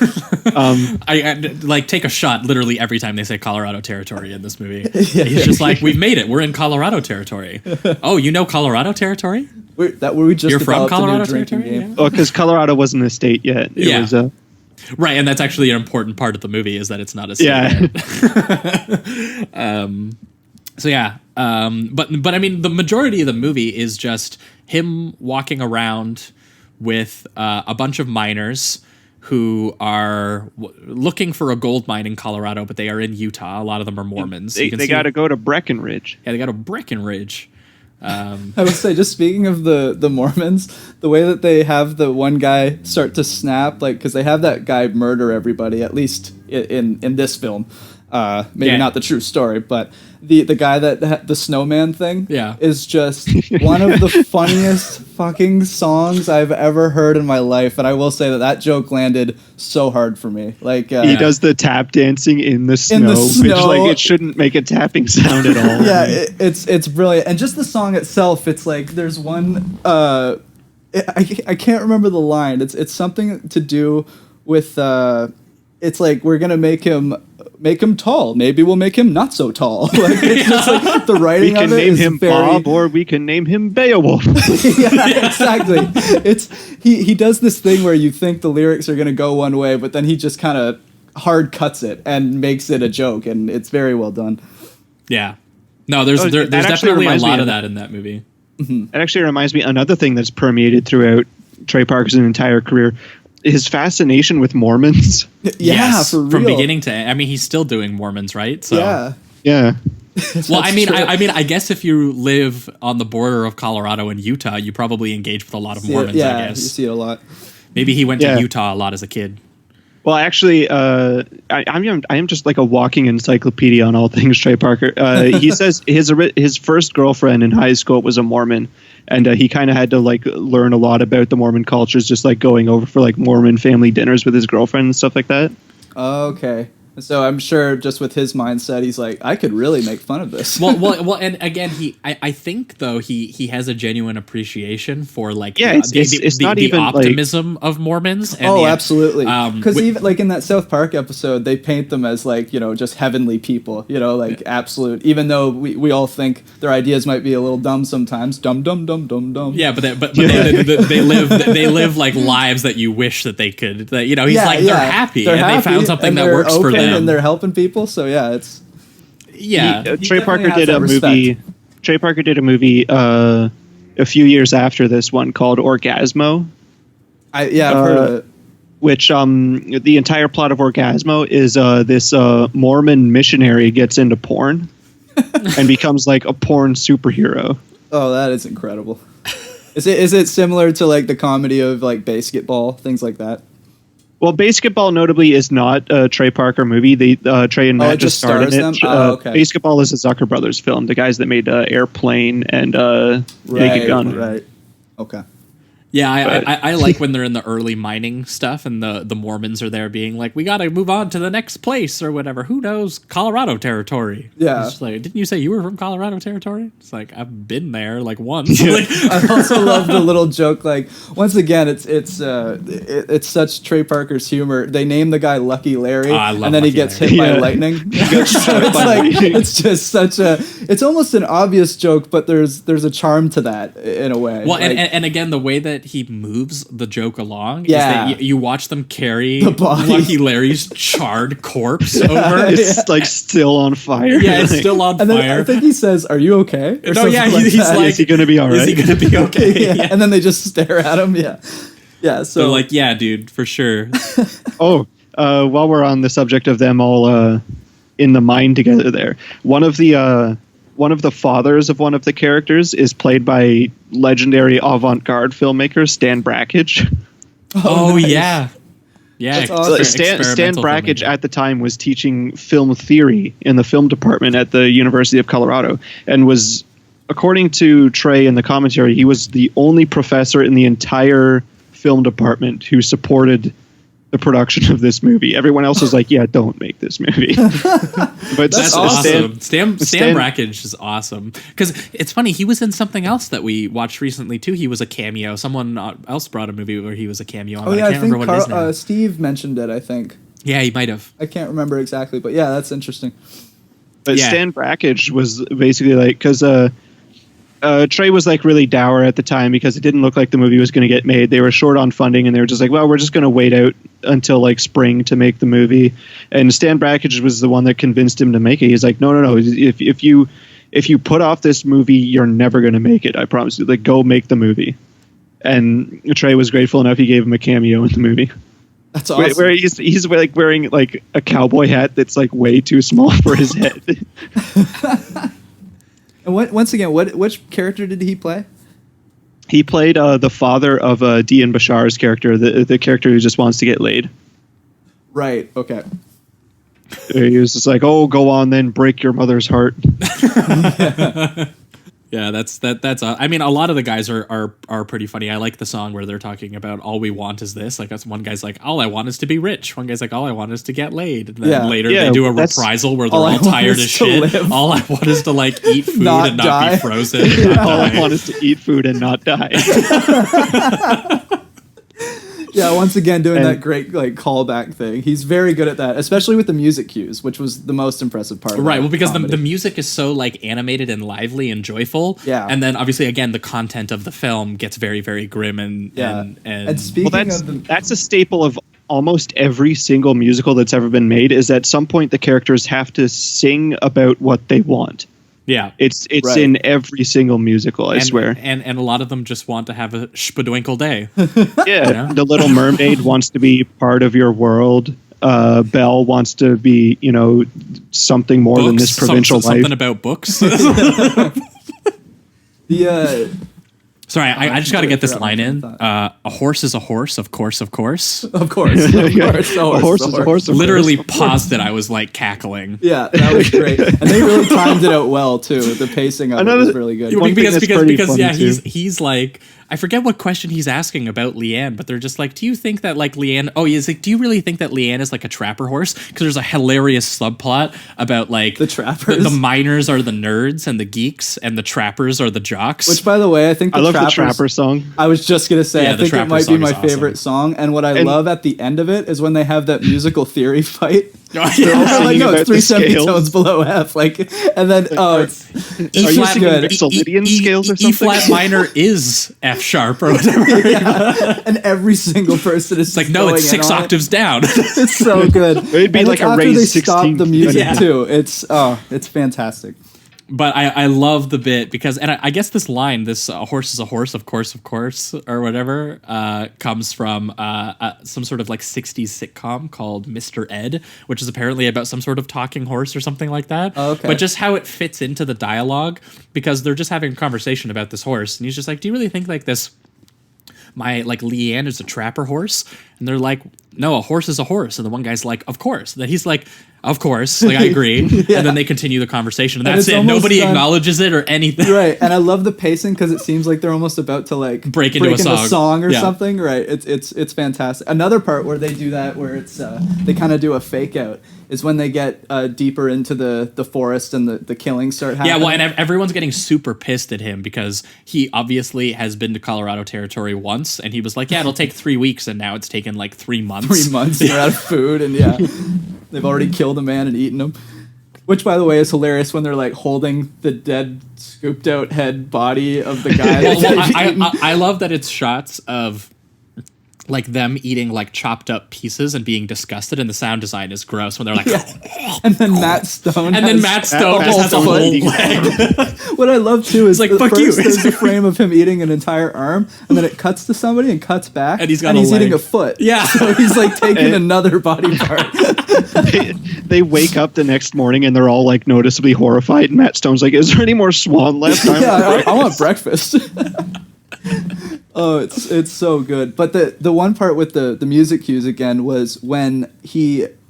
I like take a shot literally every time they say Colorado territory in this movie. He's just like, we've made it. We're in Colorado territory. Oh, you know Colorado territory? We just You're from developed a new Colorado drinking territory? game. Well, because Colorado wasn't a state yet. It was Right, and that's actually an important part of the movie is that it's not a but I mean, the majority of the movie is just him walking around with a bunch of miners who are looking for a gold mine in Colorado, but they are in Utah. A lot of them are Mormons. They got to go to Breckenridge. Yeah, they got to Breckenridge. I would say, just speaking of the Mormons, the way that they have the one guy start to snap, like, because they have that guy murder everybody, at least in this film. Maybe not the true story, but the guy that the snowman thing is just one of the funniest fucking songs I've ever heard in my life. And I will say that joke landed so hard for me. Like he does the tap dancing in the snow, which like it shouldn't make a tapping sound at all. It's brilliant. And just the song itself, it's like there's one I can't remember the line. It's something to do with it's like, we're gonna make him tall. Maybe we'll make him not so tall. Like, it's just like the writing of it. We can name him Bob, or we can name him Beowulf. Exactly. It's he does this thing where you think the lyrics are gonna go one way, but then he just kind of hard cuts it and makes it a joke, and it's very well done. Yeah. No, there's definitely a lot of that in that movie. It actually reminds me another thing that's permeated throughout Trey Parker's entire career. His fascination with Mormons. Yes, for real. From beginning to end. I mean, he's still doing Mormons, right? So. Yeah. Well, I mean, I guess if you live on the border of Colorado and Utah, you probably engage with a lot of Mormons, I guess. You see it a lot. Maybe he went to Utah a lot as a kid. Well, actually, I am just like a walking encyclopedia on all things Trey Parker. He says his first girlfriend in high school was a Mormon, and he kind of had to like learn a lot about the Mormon cultures, just like going over for like Mormon family dinners with his girlfriend and stuff like that. Okay. So I'm sure just with his mindset, he's like, I could really make fun of this. well, and again, I think though he has a genuine appreciation for like the optimism of Mormons. And absolutely. Because even like in that South Park episode, they paint them as like, you know, just heavenly people, you know, like absolute. Even though we all think their ideas might be a little dumb sometimes, dumb. Yeah, but they live like lives that you wish that they could. That, you know, he's like they're happy they found something that works for them. And they're helping people, so it's Trey Parker did a movie. Trey Parker did a movie a few years after this one called Orgasmo. I've heard of it. Which the entire plot of Orgasmo is this Mormon missionary gets into porn and becomes like a porn superhero. Oh, that is incredible. Is it similar to like the comedy of like Basketball, things like that? Well, Basketball notably is not a Trey Parker movie. Trey and Matt just starred in it. Okay. Basketball is a Zucker Brothers film, the guys that made Airplane and Naked Gun. Right. Okay. Yeah, I like when they're in the early mining stuff and the Mormons are there being like, we got to move on to the next place or whatever. Who knows? Colorado territory. Yeah. It's like, didn't you say you were from Colorado territory? It's like, I've been there like once. Like, I also love the little joke. Like, once again, it's such Trey Parker's humor. They name the guy Lucky Larry, and then he gets hit by lightning. It's just such a. It's almost an obvious joke, but there's a charm to that in a way. Well, and again, the way that he moves the joke along is that you watch them carry Lucky Larry's charred corpse over. It's like still on fire. Yeah, it's still on and fire. Then I think he says, "Are you okay?" Or he's like, "Is he going to be all right? Is he going to be okay?" And then they just stare at him. Yeah. So they're like, "Yeah, dude, for sure." While we're on the subject of them all in the mine together, there, one of the fathers of one of the characters is played by legendary avant-garde filmmaker Stan Brakhage. Oh, nice. Yeah. Awesome. Stan Brakhage at the time was teaching film theory in the film department at the University of Colorado, and was, according to Trey in the commentary, he was the only professor in the entire film department who supported the production of this movie. Everyone else was like, yeah, don't make this movie. But that's awesome. Stan Brakhage is awesome. Because it's funny, he was in something else that we watched recently too. He was a cameo. Someone else brought a movie where he was a cameo. I can't remember what it is now. Steve mentioned it, I think. Yeah, he might have. I can't remember exactly, but yeah, that's interesting. But Stan Brakhage was basically like, because Trey was like really dour at the time because it didn't look like the movie was going to get made. They were short on funding, and they were just like, well, we're just going to wait out until like spring to make the movie. And Stan Brakhage was the one that convinced him to make it. He's like, no. If you put off this movie, you're never going to make it. I promise you. Like, go make the movie. And Trey was grateful enough. He gave him a cameo in the movie. That's awesome. Where he's like wearing like a cowboy hat that's like way too small for his head. And once again, which character did he play? He played the father of Dian Bashar's character, the character who just wants to get laid. Right. Okay. He was just like, "Oh, go on, then break your mother's heart." Yeah, that's. I mean, a lot of the guys are pretty funny. I like the song where they're talking about all we want is this. Like, that's one guy's like, all I want is to be rich. One guy's like, all I want is to get laid. And then later they do a reprisal where they're all tired as shit. Live. All I want is to like eat food and not be frozen. All I want is to eat food and not die. Yeah, once again doing that great like callback thing. He's very good at that, especially with the music cues, which was the most impressive part. Right, well, because the music is so like animated and lively and joyful. Yeah, and then obviously again the content of the film gets very very grim and speaking that's a staple of almost every single musical that's ever been made. Is at some point the characters have to sing about what they want. Yeah, it's in every single musical. I swear, and a lot of them just want to have a spadoinkle day. Yeah, you know? The Little Mermaid wants to be part of your world. Belle wants to be, something more than this provincial life. Something about books. Sorry, I just got to get this line in. A horse is a horse, of course, of course. Of course, of course. A horse is a horse. Literally paused it. I was like cackling. Yeah, that was great, and they really timed it out well too. The pacing of it was really good. Because yeah, he's like, I forget what question he's asking about Leanne, but they're just like, do you think that like Leanne? Oh, he's like, do you really think that Leanne is like a trapper horse? Because there's a hilarious subplot about like the trappers. The miners are the nerds and the geeks, and the trappers are the jocks. Which, by the way, I think I love the Trapper song. I was just gonna say, I think it might be my favorite song. And what I love at the end of it is when they have that musical theory fight. They're all like, no, it's 3 semitones below F. Like, and then it's E flat good. Mixolydian scales or something. E flat minor is F sharp or whatever. And every single person is like, no, it's 6 octaves down. It's so good. It'd be like a raised 16th. Stop the music too. It's fantastic. But I love the bit because, and I guess this line, this horse is a horse, of course, or whatever, comes from some sort of like 60s sitcom called Mr. Ed, which is apparently about some sort of talking horse or something like that. Oh, okay. But just how it fits into the dialogue, because they're just having a conversation about this horse. And he's just like, do you really think like this, Leanne is a trapper horse? And they're like, no, a horse is a horse. And the one guy's like, of course. And then he's like, of course, like I agree. And then they continue the conversation. And that's it. Nobody acknowledges it or anything. Right. And I love the pacing because it seems like they're almost about to like break into a song or something. Right. It's fantastic. Another part where they do that, where it's they kind of do a fake out, is when they get deeper into the forest and the killings start happening. Yeah, well, and everyone's getting super pissed at him because he obviously has been to Colorado territory once, and he was like, yeah, it'll take 3 weeks, and now it's taken like 3 months. 3 months, they're out of food, and they've already killed a man and eaten him. Which, by the way, is hilarious when they're like holding the dead, scooped out head body of the guy. I love that it's shots of like them eating like chopped up pieces and being disgusted, and the sound design is gross when they're like, and then Matt Stone just has a whole leg. What I love too is like, fuck you. There's a frame of him eating an entire arm, and then it cuts to somebody and cuts back, and he's eating a foot. Yeah, so he's like taking another body part. They wake up the next morning and they're all like noticeably horrified. And Matt Stone's like, "Is there any more swan left?" I want breakfast. Oh, it's so good. But the one part with the music cues again was when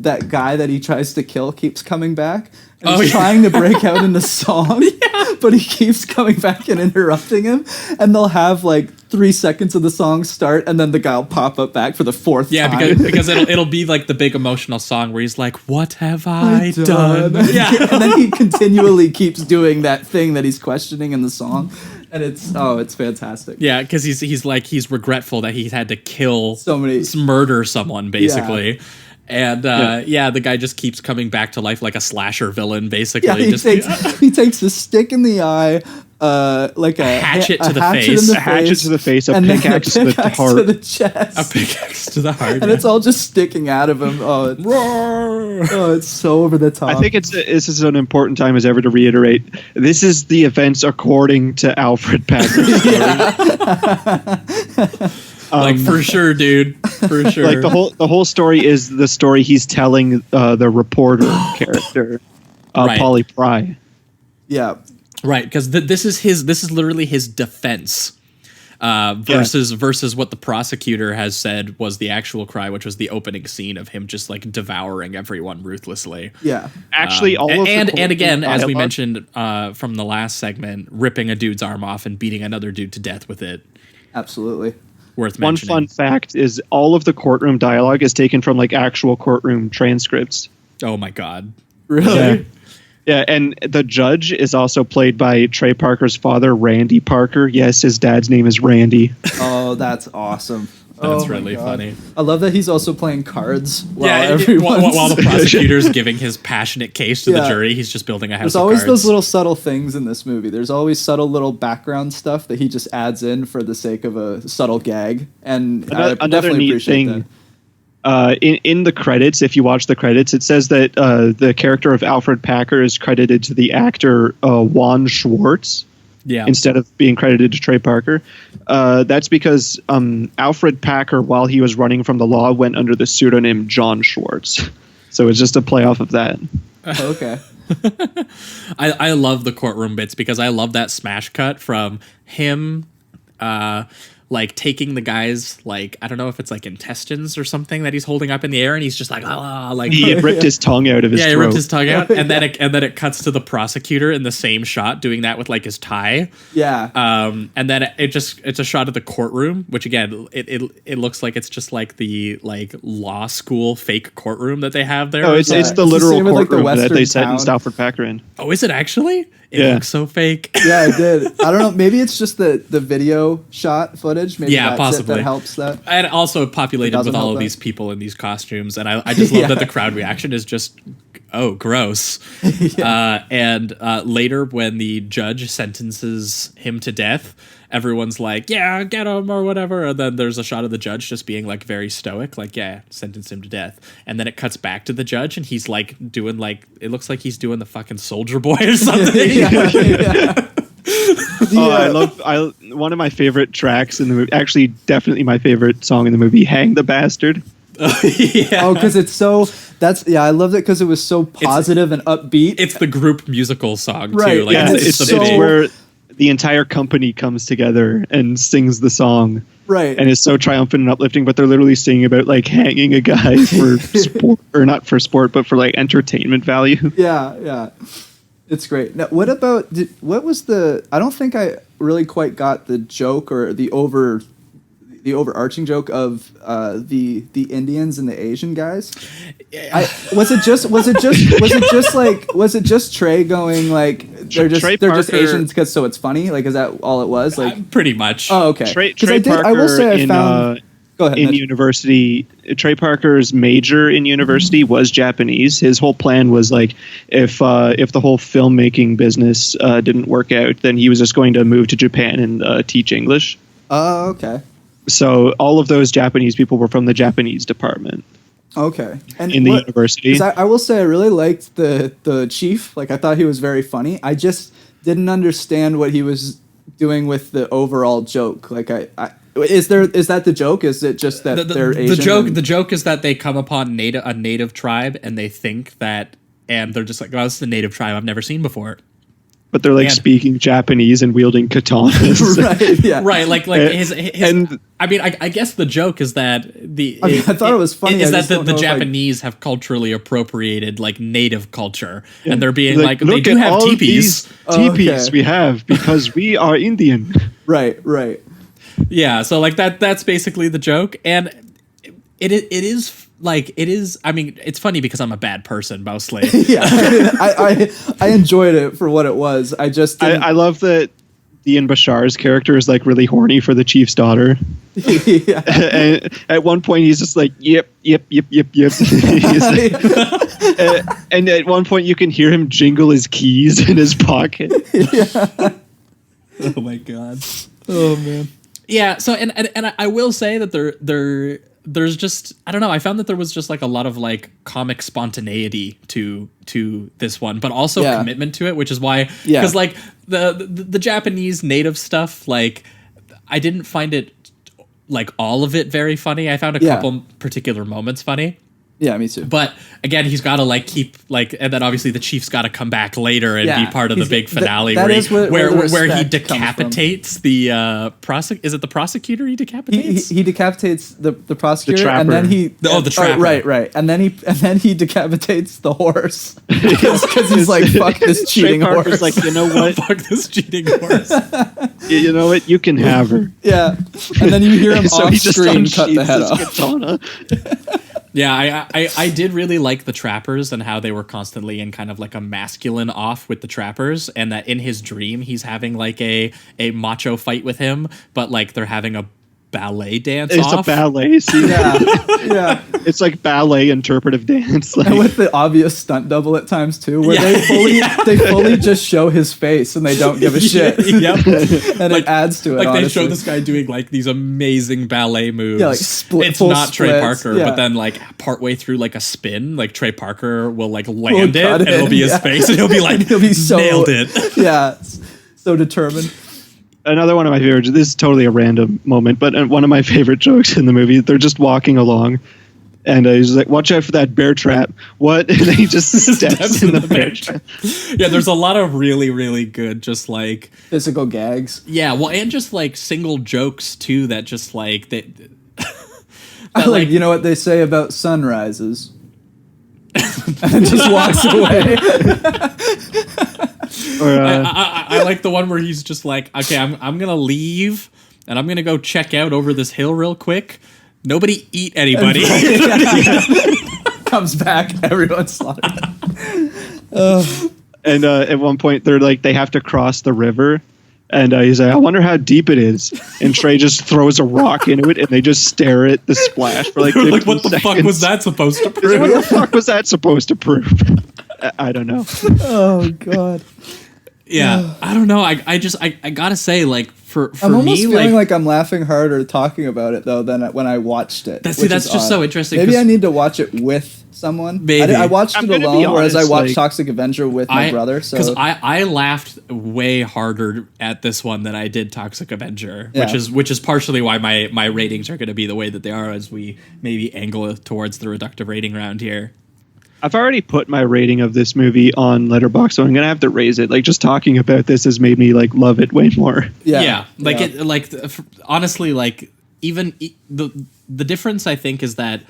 that guy that he tries to kill keeps coming back. And he's trying to break out into song, but he keeps coming back and interrupting him. And they'll have like 3 seconds of the song start, and then the guy will pop up back for the 4th time. Yeah, because it'll be like the big emotional song where he's like, "What have I done?" Yeah, and then he continually keeps doing that thing that he's questioning in the song. And it's fantastic. Yeah, because he's regretful that he's had to murder someone basically. Yeah. And the guy just keeps coming back to life like a slasher villain, basically. Yeah, he takes a stick in the eye, like a hatchet to the hatchet face. in the A hatchet face, to the face, a and then pickaxe to the heart. to the chest, A pickaxe to the heart. and it's all just sticking out of him. Oh, it's so over the top. I think this is an important time as ever to reiterate. This is the events according to Alfred Packer's story. Like for sure, dude. For sure. Like the whole story is the story he's telling the reporter character, Right. Polly Pry. Yeah. Right, because this is literally his defense versus what the prosecutor has said was the actual cry, which was the opening scene of him just like devouring everyone ruthlessly. Yeah. Actually, and again, as we mentioned from the last segment, ripping a dude's arm off and beating another dude to death with it. Absolutely. Worth One mentioning. fun fact is all of the courtroom dialogue is taken from like actual courtroom transcripts. Oh my god. Really? Yeah. Yeah, and the judge is also played by Trey Parker's father, Randy Parker. Yes, his dad's name is Randy. Oh, that's awesome. That's Oh my really God. funny. I love that he's also playing cards while Yeah, everyone's... while the prosecutor's giving his passionate case to the Yeah. jury, he's just building a house There's of always cards. those little subtle things in this movie. There's always subtle little background stuff that he just adds in for the sake of a subtle gag. And I Another definitely neat appreciate thing. that. In the credits, if you watch the credits, it says that the character of Alfred Packer is credited to the actor Juan Schwartz instead of being credited to Trey Parker. That's because Alfred Packer, while he was running from the law, went under the pseudonym John Schwartz. So it's just a play off of that. Okay. I love the courtroom bits because I love that smash cut from him like taking the guy's, like, I don't know if it's like intestines or something that he's holding up in the air, and he's just like, ah, like He ripped his tongue out of his throat. Yeah, he ripped his tongue out, and then it cuts to the prosecutor in the same shot doing that with like his tie. Yeah. And then it's a shot of the courtroom, which again it looks like it's just like the like law school fake courtroom that they have there. Oh, it's the literal courtroom that they set in Alfred Packer in. Oh, is it actually? It looks so fake. Yeah, it did. I don't know. Maybe it's just the video shot footage. Maybe Yeah, that's possibly. it that helps that. And also populated with all of these people in these costumes, and I just love that the crowd reaction is just, oh, gross. And later, when the judge sentences him to death, everyone's like, yeah, get him or whatever. And then there's a shot of the judge just being like very stoic, like, yeah, sentence him to death. And then it cuts back to the judge, and he's like doing like, it looks like he's doing the fucking Soldier Boy or something. One of my favorite tracks in the movie, actually definitely my favorite song in the movie, Hang the Bastard. Oh, because it's so, I loved it because it was so positive and upbeat. It's the group musical song, right, too. Like, yeah, it's where the entire company comes together and sings the song. Right. And it's so triumphant and uplifting, but they're literally singing about like hanging a guy for sport, or not for sport, but for like entertainment value. Yeah. It's great. Now, what about, what was I don't think I really quite got the joke or the overarching joke of the Indians and the Asian guys. Was it just Trey going like they're just Asians because so it's funny? Like, is that all it was? Like, pretty much. Oh, okay. Trey I will say I found. Go ahead. In university, Trey Parker's major in university was Japanese. His whole plan was like, if the whole filmmaking business didn't work out, then he was just going to move to Japan and teach English. Oh, okay. So all of those Japanese people were from the Japanese department. Okay. And in the university. I will say I really liked the chief. Like, I thought he was very funny. I just didn't understand what he was doing with the overall joke. Like, is that the joke? Is it just that they're Asian? The joke is that they come upon a native tribe and they think that, and they're just like, oh, this is a native tribe I've never seen before. But they're like speaking Japanese and wielding katanas. Right, yeah. Right, like his and I mean, I guess the joke is that I thought it was funny. Is that the Japanese have culturally appropriated like native culture, and they're being like look they do at have all teepees. These teepees we have because we are Indian. Right. Yeah, so like that's basically the joke, and it is. Like, it is, I mean, it's funny because I'm a bad person, mostly. Yeah, I enjoyed it for what it was. I love that Ian Bashar's character is, like, really horny for the chief's daughter. Yeah. And at one point, he's just like, yep. And at one point, you can hear him jingle his keys in his pocket. Yeah. Oh my god. Oh man. Yeah. So and I will say that there's just, I don't know, I found that there was just like a lot of like comic spontaneity to this one, but also commitment to it, which is why, because like the Japanese native stuff, like I didn't find it like all of it very funny. I found a couple particular moments funny. Yeah, me too. But again, he's got to like keep like, and then obviously the chief's got to come back later and be part of the big finale where he decapitates the is it the prosecutor he decapitates? He decapitates the prosecutor, the and then he the trapper. Right, and then he decapitates the horse because he's like, fuck this cheating horse. Like, you know what? Fuck this cheating horse. You know what? You can have her. Yeah, and then you hear him off screen cut the head off. Yeah, I did really like the trappers and how they were constantly in kind of like a masculine off with the trappers, and that in his dream he's having like a macho fight with him, but like they're having a ballet dance off. It's a ballet scene. Yeah. It's like ballet interpretive dance. Like. And with the obvious stunt double at times too, where they fully just show his face and they don't give a shit. Yep. And like, it adds to it. Like honestly. They show this guy doing like these amazing ballet moves. Yeah, like it's not Trey splits, Parker, but then like partway through like a spin, like Trey Parker will like land it and it'll be his face and he'll be like, he'll be so nailed it. Yeah, so determined. Another one of my favorites, this is totally a random moment, but one of my favorite jokes in the movie, they're just walking along, and he's like, watch out for that bear trap. What? And then he just steps in the bear trap. Yeah, there's a lot of really, really good just like... physical gags. Yeah, well, and just like single jokes, too, that just like... like, you know what they say about sunrises? And just walks away. I like the one where he's just like, okay, I'm gonna leave and I'm gonna go check out over this hill real quick. Nobody eat anybody. Comes back, everyone's slaughtered. And at one point they have to cross the river, and he's like, I wonder how deep it is. And Trey just throws a rock into it, and they just stare at the splash for like 15 like, what the seconds. fuck was that supposed to prove? What the fuck was that supposed to prove? I don't know. Oh god. Yeah, I don't know. I gotta say, like for I'm almost me, feeling like I'm laughing harder talking about it though than when I watched it. That's just odd. So interesting. Maybe I need to watch it with someone. Maybe I watched it alone, whereas I watched like, Toxic Avenger with my brother. So because I laughed way harder at this one than I did Toxic Avenger, which is partially why my ratings are going to be the way that they are as we maybe angle towards the reductive rating round here. I've already put my rating of this movie on Letterboxd, so I'm gonna have to raise it. Like, just talking about this has made me like love it way more. Yeah. Honestly, like even the difference I think is that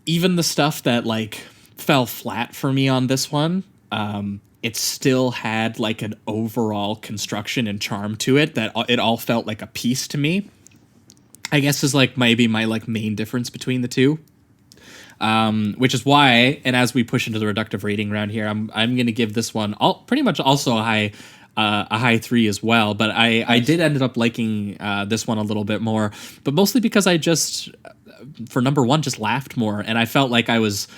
even the stuff that like fell flat for me on this one, it still had like an overall construction and charm to it that it all felt like a piece to me. I guess is like maybe my like main difference between the two. Which is why, and as we push into the reductive rating round here, I'm going to give this one pretty much also a high 3 as well. But I did end up liking this one a little bit more, but mostly because I just, for number one, just laughed more, and I felt like I was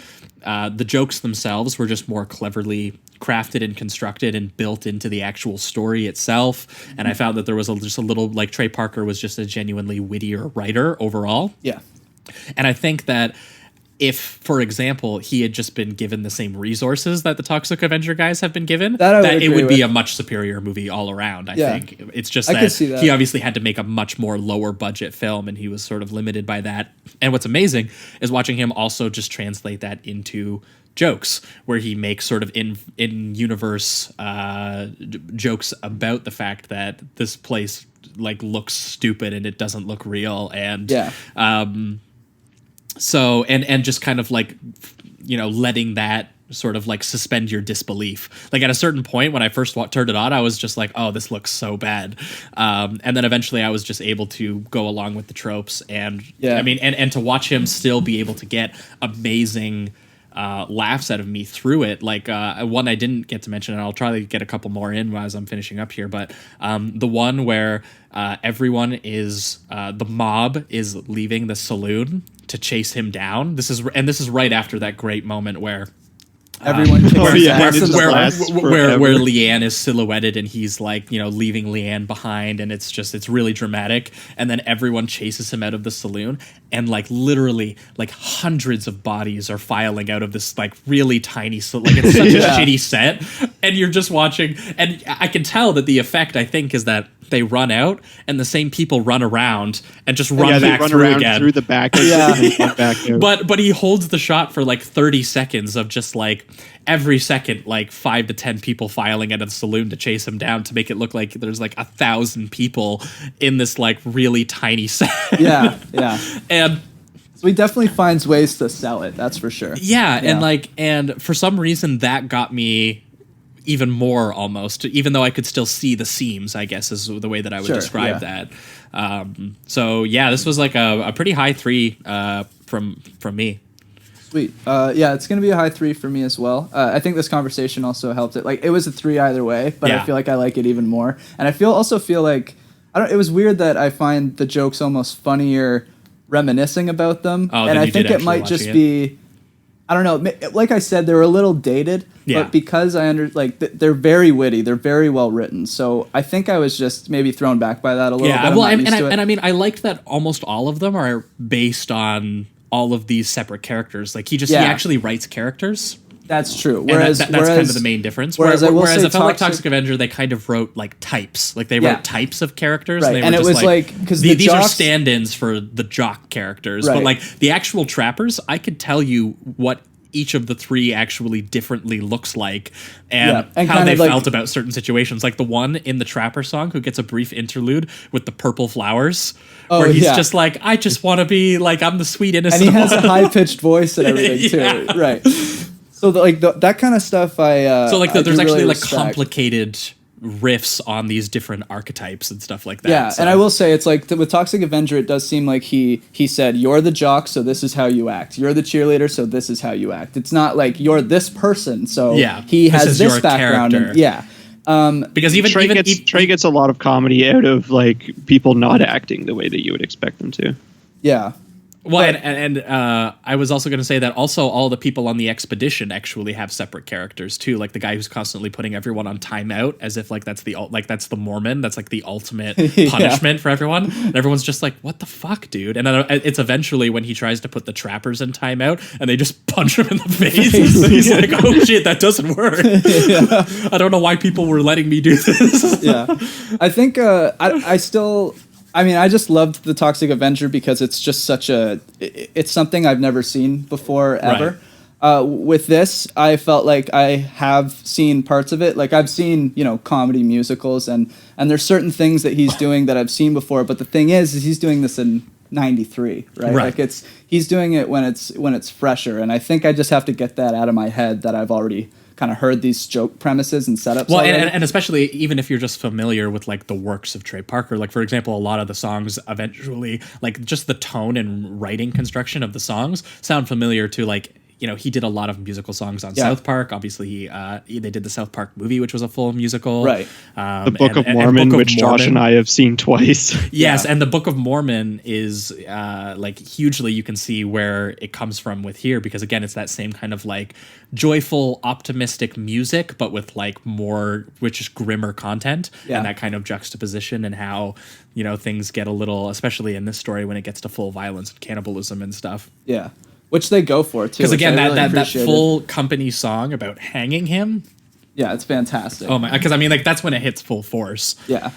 the jokes themselves were just more cleverly crafted and constructed and built into the actual story itself. And I found that there was just a little like Trey Parker was just a genuinely wittier writer overall. Yeah, and I think that. If, for example, he had just been given the same resources that the Toxic Avenger guys have been given, that it would be a much superior movie all around, I think. It's just that he obviously had to make a much more lower budget film, and he was sort of limited by that. And what's amazing is watching him also just translate that into jokes, where he makes sort of in-universe jokes about the fact that this place like looks stupid and it doesn't look real. And so, and just kind of like, you know, letting that sort of like suspend your disbelief. Like at a certain point when I first turned it on, I was just like, oh, this looks so bad. And then eventually I was just able to go along with the tropes. And I mean, and to watch him still be able to get amazing laughs out of me through it. Like one I didn't get to mention, and I'll try to get a couple more in as I'm finishing up here, but the one where everyone is, the mob is leaving the saloon to chase him down. This is right after that great moment where Everyone kicks his ass in the where forever. Leanne is silhouetted and he's like, leaving Leanne behind, and it's really dramatic, and then everyone chases him out of the saloon, and like literally like hundreds of bodies are filing out of this like really tiny like it's such a shitty set, and you're just watching, and I can tell that the effect, I think, is that they run out and the same people run around and just run back through again through the back and run back out. But he holds the shot for like 30 seconds of just like every second like 5 to 10 people filing out of the saloon to chase him down, to make it look like there's like 1,000 people in this like really tiny set. Yeah. And so he definitely finds ways to sell it, that's for sure. Yeah. And for some reason that got me even more, almost, even though I could still see the seams, I guess is the way that I would describe that. So yeah, this was like a pretty high 3 from me. Sweet. It's going to be a high 3 for me as well. I think this conversation also helped it. Like, it was a 3 either way, but I feel like I like it even more. And I also feel like, it was weird that I find the jokes almost funnier reminiscing about them. And I think it might just be, I don't know, like I said, they were a little dated, but because they're very witty, they're very well written. So I think I was just maybe thrown back by that a little bit. Well, I mean, I liked that almost all of them are based on all of these separate characters. Like he actually writes characters. That's true. Whereas that's kind of the main difference. Whereas I felt like Toxic Avenger, they kind of wrote like types. Like they wrote types of characters. Right. And it was like because these are stand-ins for the jock characters. Right. But like the actual trappers, I could tell you what each of the 3 actually differently looks like, and how they felt about certain situations. Like the one in the Trapper song who gets a brief interlude with the purple flowers, where he's just like, I just want to be like, I'm the sweet innocent. And he has a high-pitched voice and everything too. Right. So that kind of stuff there's actually really like respect. Complicated riffs on these different archetypes and stuff like that. Yeah, and I will say it's like with Toxic Avenger, it does seem like he said, you're the jock, so this is how you act. You're the cheerleader, so this is how you act. It's not like you're this person, so he has this background. Because even Trey gets a lot of comedy out of like people not acting the way that you would expect them to. Yeah. Well, and I was also going to say that also all the people on the expedition actually have separate characters too. Like the guy who's constantly putting everyone on timeout, as if like that's the Mormon. That's like the ultimate punishment for everyone. And everyone's just like, what the fuck, dude? And then it's eventually when he tries to put the trappers in timeout, and they just punch him in the face. He's like, oh shit, that doesn't work. I don't know why people were letting me do this. I think I just loved the Toxic Avenger because it's just it's something I've never seen before ever. Right. With this, I felt like I have seen parts of it. Like I've seen, comedy musicals and there's certain things that he's doing that I've seen before. But the thing is he's doing this in '93, right? Like he's doing it when it's fresher. And I think I just have to get that out of my head that I've already kind of heard these joke premises and setups. Well, and especially even if you're just familiar with like the works of Trey Parker, like for example, a lot of the songs eventually, like just the tone and writing construction of the songs sound familiar to like, he did a lot of musical songs on South Park. Obviously, they did the South Park movie, which was a full musical. Right. The Book of Mormon, which Josh and I have seen twice. Yes, and the Book of Mormon is like hugely, you can see where it comes from with here, because again, it's that same kind of like joyful, optimistic music, but with like more, which is grimmer content, and that kind of juxtaposition, and how things get a little, especially in this story when it gets to full violence and cannibalism and stuff. Yeah. Which they go for too. Because again, that full company song about hanging him. Yeah, it's fantastic. Oh my! Because I mean, like that's when it hits full force. Yeah.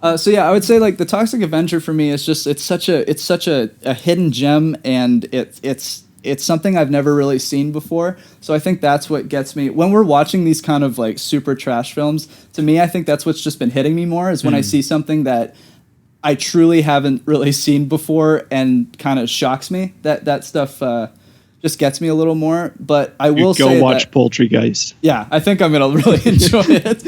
I would say like the Toxic Avenger for me is just it's such a hidden gem, and it's something I've never really seen before. So I think that's what gets me when we're watching these kind of like super trash films. To me, I think that's what's just been hitting me more is when I see something that I truly haven't really seen before and kind of shocks me. That stuff just gets me a little more. But I will say go watch Poultrygeist. Yeah, I think I'm gonna really enjoy it.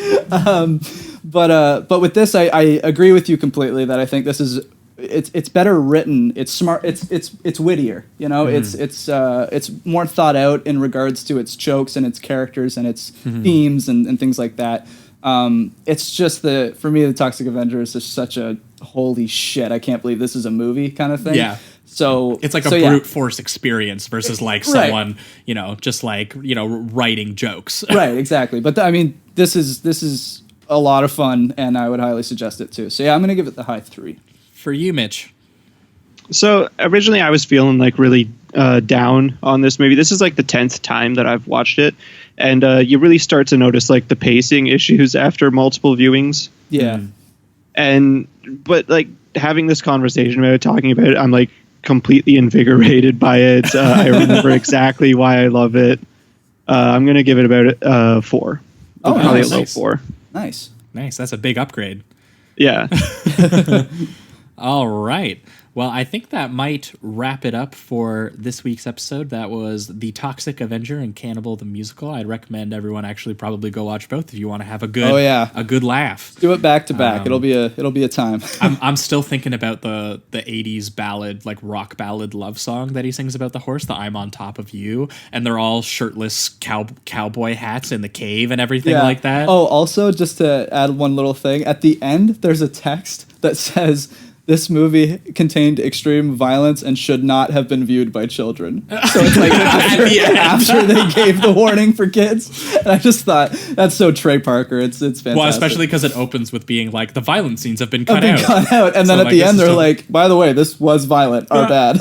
But with this, I agree with you completely that I think this is it's better written. It's smart. It's wittier. It's more thought out in regards to its jokes and its characters and its themes and things like that. It's just for me, the Toxic Avenger is just such a holy shit, I can't believe this is a movie kind of thing. Yeah. So it's like a brute force experience versus like someone, just like, writing jokes. Right, exactly. But I mean, this is a lot of fun, and I would highly suggest it too. So yeah, I'm gonna give it the high 3. For you, Mitch. So originally I was feeling like really down on this movie. This is like the 10th time that I've watched it. And you really start to notice like the pacing issues after multiple viewings. Yeah. But like having this conversation about it, talking about it, I'm like completely invigorated by it. I remember exactly why I love it. I'm going to give it about 4. Oh, probably nice. a low 4. Nice. That's a big upgrade. Yeah. All right. Well, I think that might wrap it up for this week's episode. That was The Toxic Avenger and Cannibal the Musical. I'd recommend everyone actually probably go watch both if you want to have a good laugh. Do it back to back. It'll be a time. I'm still thinking about the 80s ballad, like rock ballad love song that he sings about the horse, the I'm on top of you, and they're all shirtless cowboy hats in the cave and everything like that. Oh, also just to add one little thing, at the end there's a text that says this movie contained extreme violence and should not have been viewed by children. So it's like after they gave the warning for kids. And I just thought, that's so Trey Parker. It's fantastic. Well, especially because it opens with being like, the violent scenes have been cut out. And then at the end, they're like, by the way, this was violent. Our bad.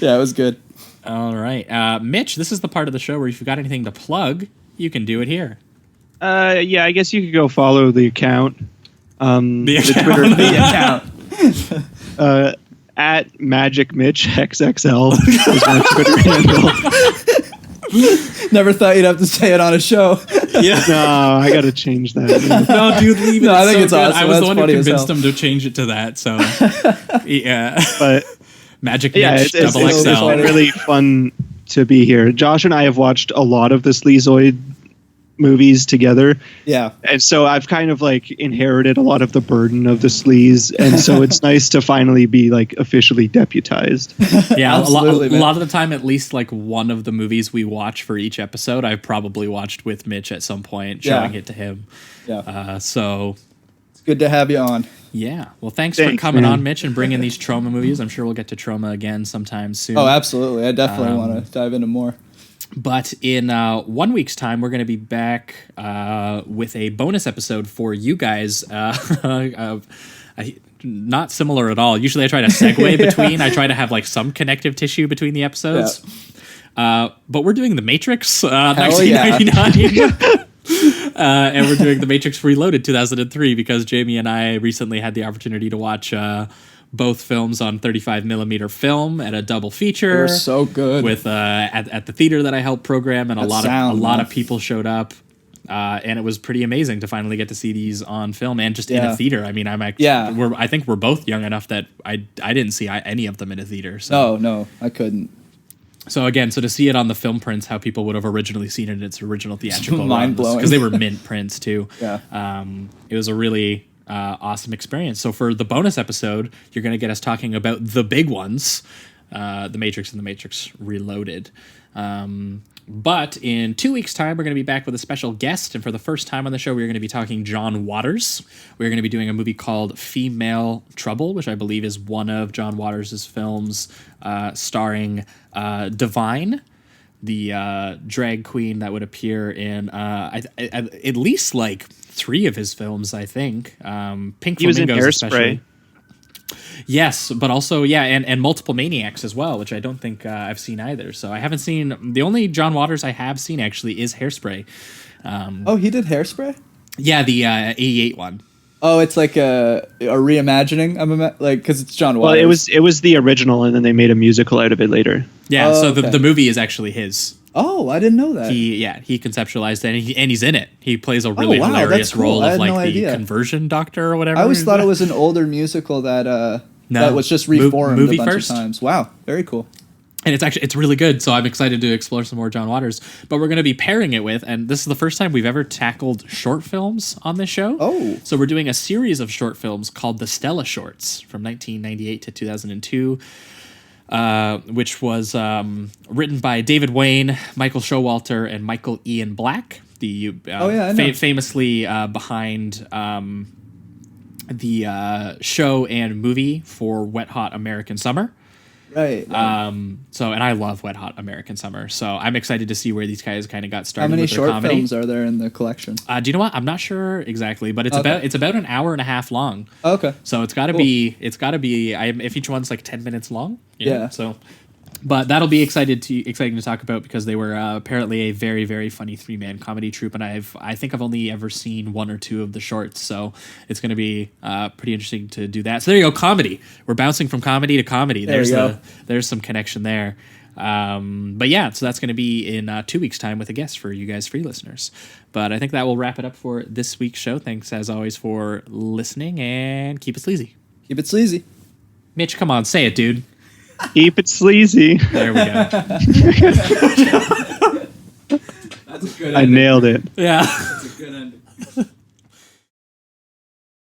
Yeah, it was good. All right. Mitch, this is the part of the show where if you've got anything to plug, you can do it here. Yeah, I guess you could go follow the account. The account. At Magic Mitch XXL is my Twitter handle. Never thought you'd have to say it on a show. Yeah. No, I got to change that. No, dude, leave it. No, I think it's awesome. I was That's the one who funny as convinced hell. him to change it to that. So, yeah. But Magic yeah, Mitch it's XXL. been really fun to be here. Josh and I have watched a lot of the Sleazoid movies together. Yeah. And so I've kind of like inherited a lot of the burden of the sleaze. And so it's nice to finally be like officially deputized. Yeah, a Absolutely, lot of the time, at least like one of the movies we watch for each episode, I've probably watched with Mitch at some point, showing it to him. Yeah. So It's good to have you on. yeah. Well, thanks for coming on, Mitch, and bringing these trauma movies. I'm sure we'll get to trauma again sometime soon. Oh, absolutely. I definitely want to dive into more. But in 1 week's time, we're going to be back with a bonus episode for you guys. Not similar at all. Usually I try to segue between. I try to have like some connective tissue between the episodes. Yeah. But we're doing The Matrix 1999. And we're doing The Matrix Reloaded 2003 because Jamie and I recently had the opportunity to watch both films on 35mm film at a double feature. They were so good. With at the theater that I helped program, and a lot of people showed up. And it was pretty amazing to finally get to see these on film and just in a theater. I mean, I think we're both young enough that I didn't see any of them in a theater. So. No, I couldn't. So again, to see it on the film prints, how people would have originally seen it in its original theatrical mind blowing, because they were mint prints too. Yeah. It was a really awesome experience. So for the bonus episode, you're going to get us talking about the big ones, The Matrix and The Matrix Reloaded. But in 2 weeks' time, we're going to be back with a special guest. And for the first time on the show, we're going to be talking John Waters. We're going to be doing a movie called Female Trouble, which I believe is one of John Waters' films starring Divine, the drag queen that would appear in at least like 3 of his films, I think. Pink He was in Flamingos Hairspray. especially. Yes, but also, and Multiple Maniacs as well, which I don't think I've seen either. So I haven't seen... The only John Waters I have seen, actually, is Hairspray. Oh, he did Hairspray? Yeah, the 88 one. Oh, it's like a reimagining? Because it's John Waters. Well, it was the original, and then they made a musical out of it later. Yeah, Oh, so okay. the movie is actually his. Oh, I didn't know that. He conceptualized it, and he's in it. He plays a really wow, hilarious that's cool. role I of had like no the idea. conversion doctor or whatever. I always thought it was an older musical that was just reformed movie a bunch first. of times. Wow, very cool. And it's really good, so I'm excited to explore some more John Waters. But we're going to be pairing it with, and this is the first time we've ever tackled short films on this show. Oh. So we're doing a series of short films called the Stella Shorts from 1998 to 2002, which was written by David Wayne, Michael Showalter, and Michael Ian Black. The I know. famously behind show and movie for Wet Hot American Summer. Right. And I love Wet Hot American Summer, so I'm excited to see where these guys kind of got started. How many with their short comedy. films are there in the collection? Do you know what? I'm not sure exactly, but it's about an hour and a half long. Okay. So it's got to be if each one's like 10 minutes long. Yeah. So, but that'll be exciting to talk about because they were apparently a very, very funny 3-man comedy troupe, and I think I've only ever seen 1 or 2 of the shorts, so it's going to be pretty interesting to do that. So there you go, comedy. We're bouncing from comedy to comedy. There's some connection there. But yeah, so that's going to be in 2 weeks' time with a guest for you guys free listeners. But I think that will wrap it up for this week's show. Thanks as always for listening, and keep it sleazy. Keep it sleazy. Mitch, come on, say it, dude. Keep it sleazy. There we go. That's a good I nailed it. Yeah.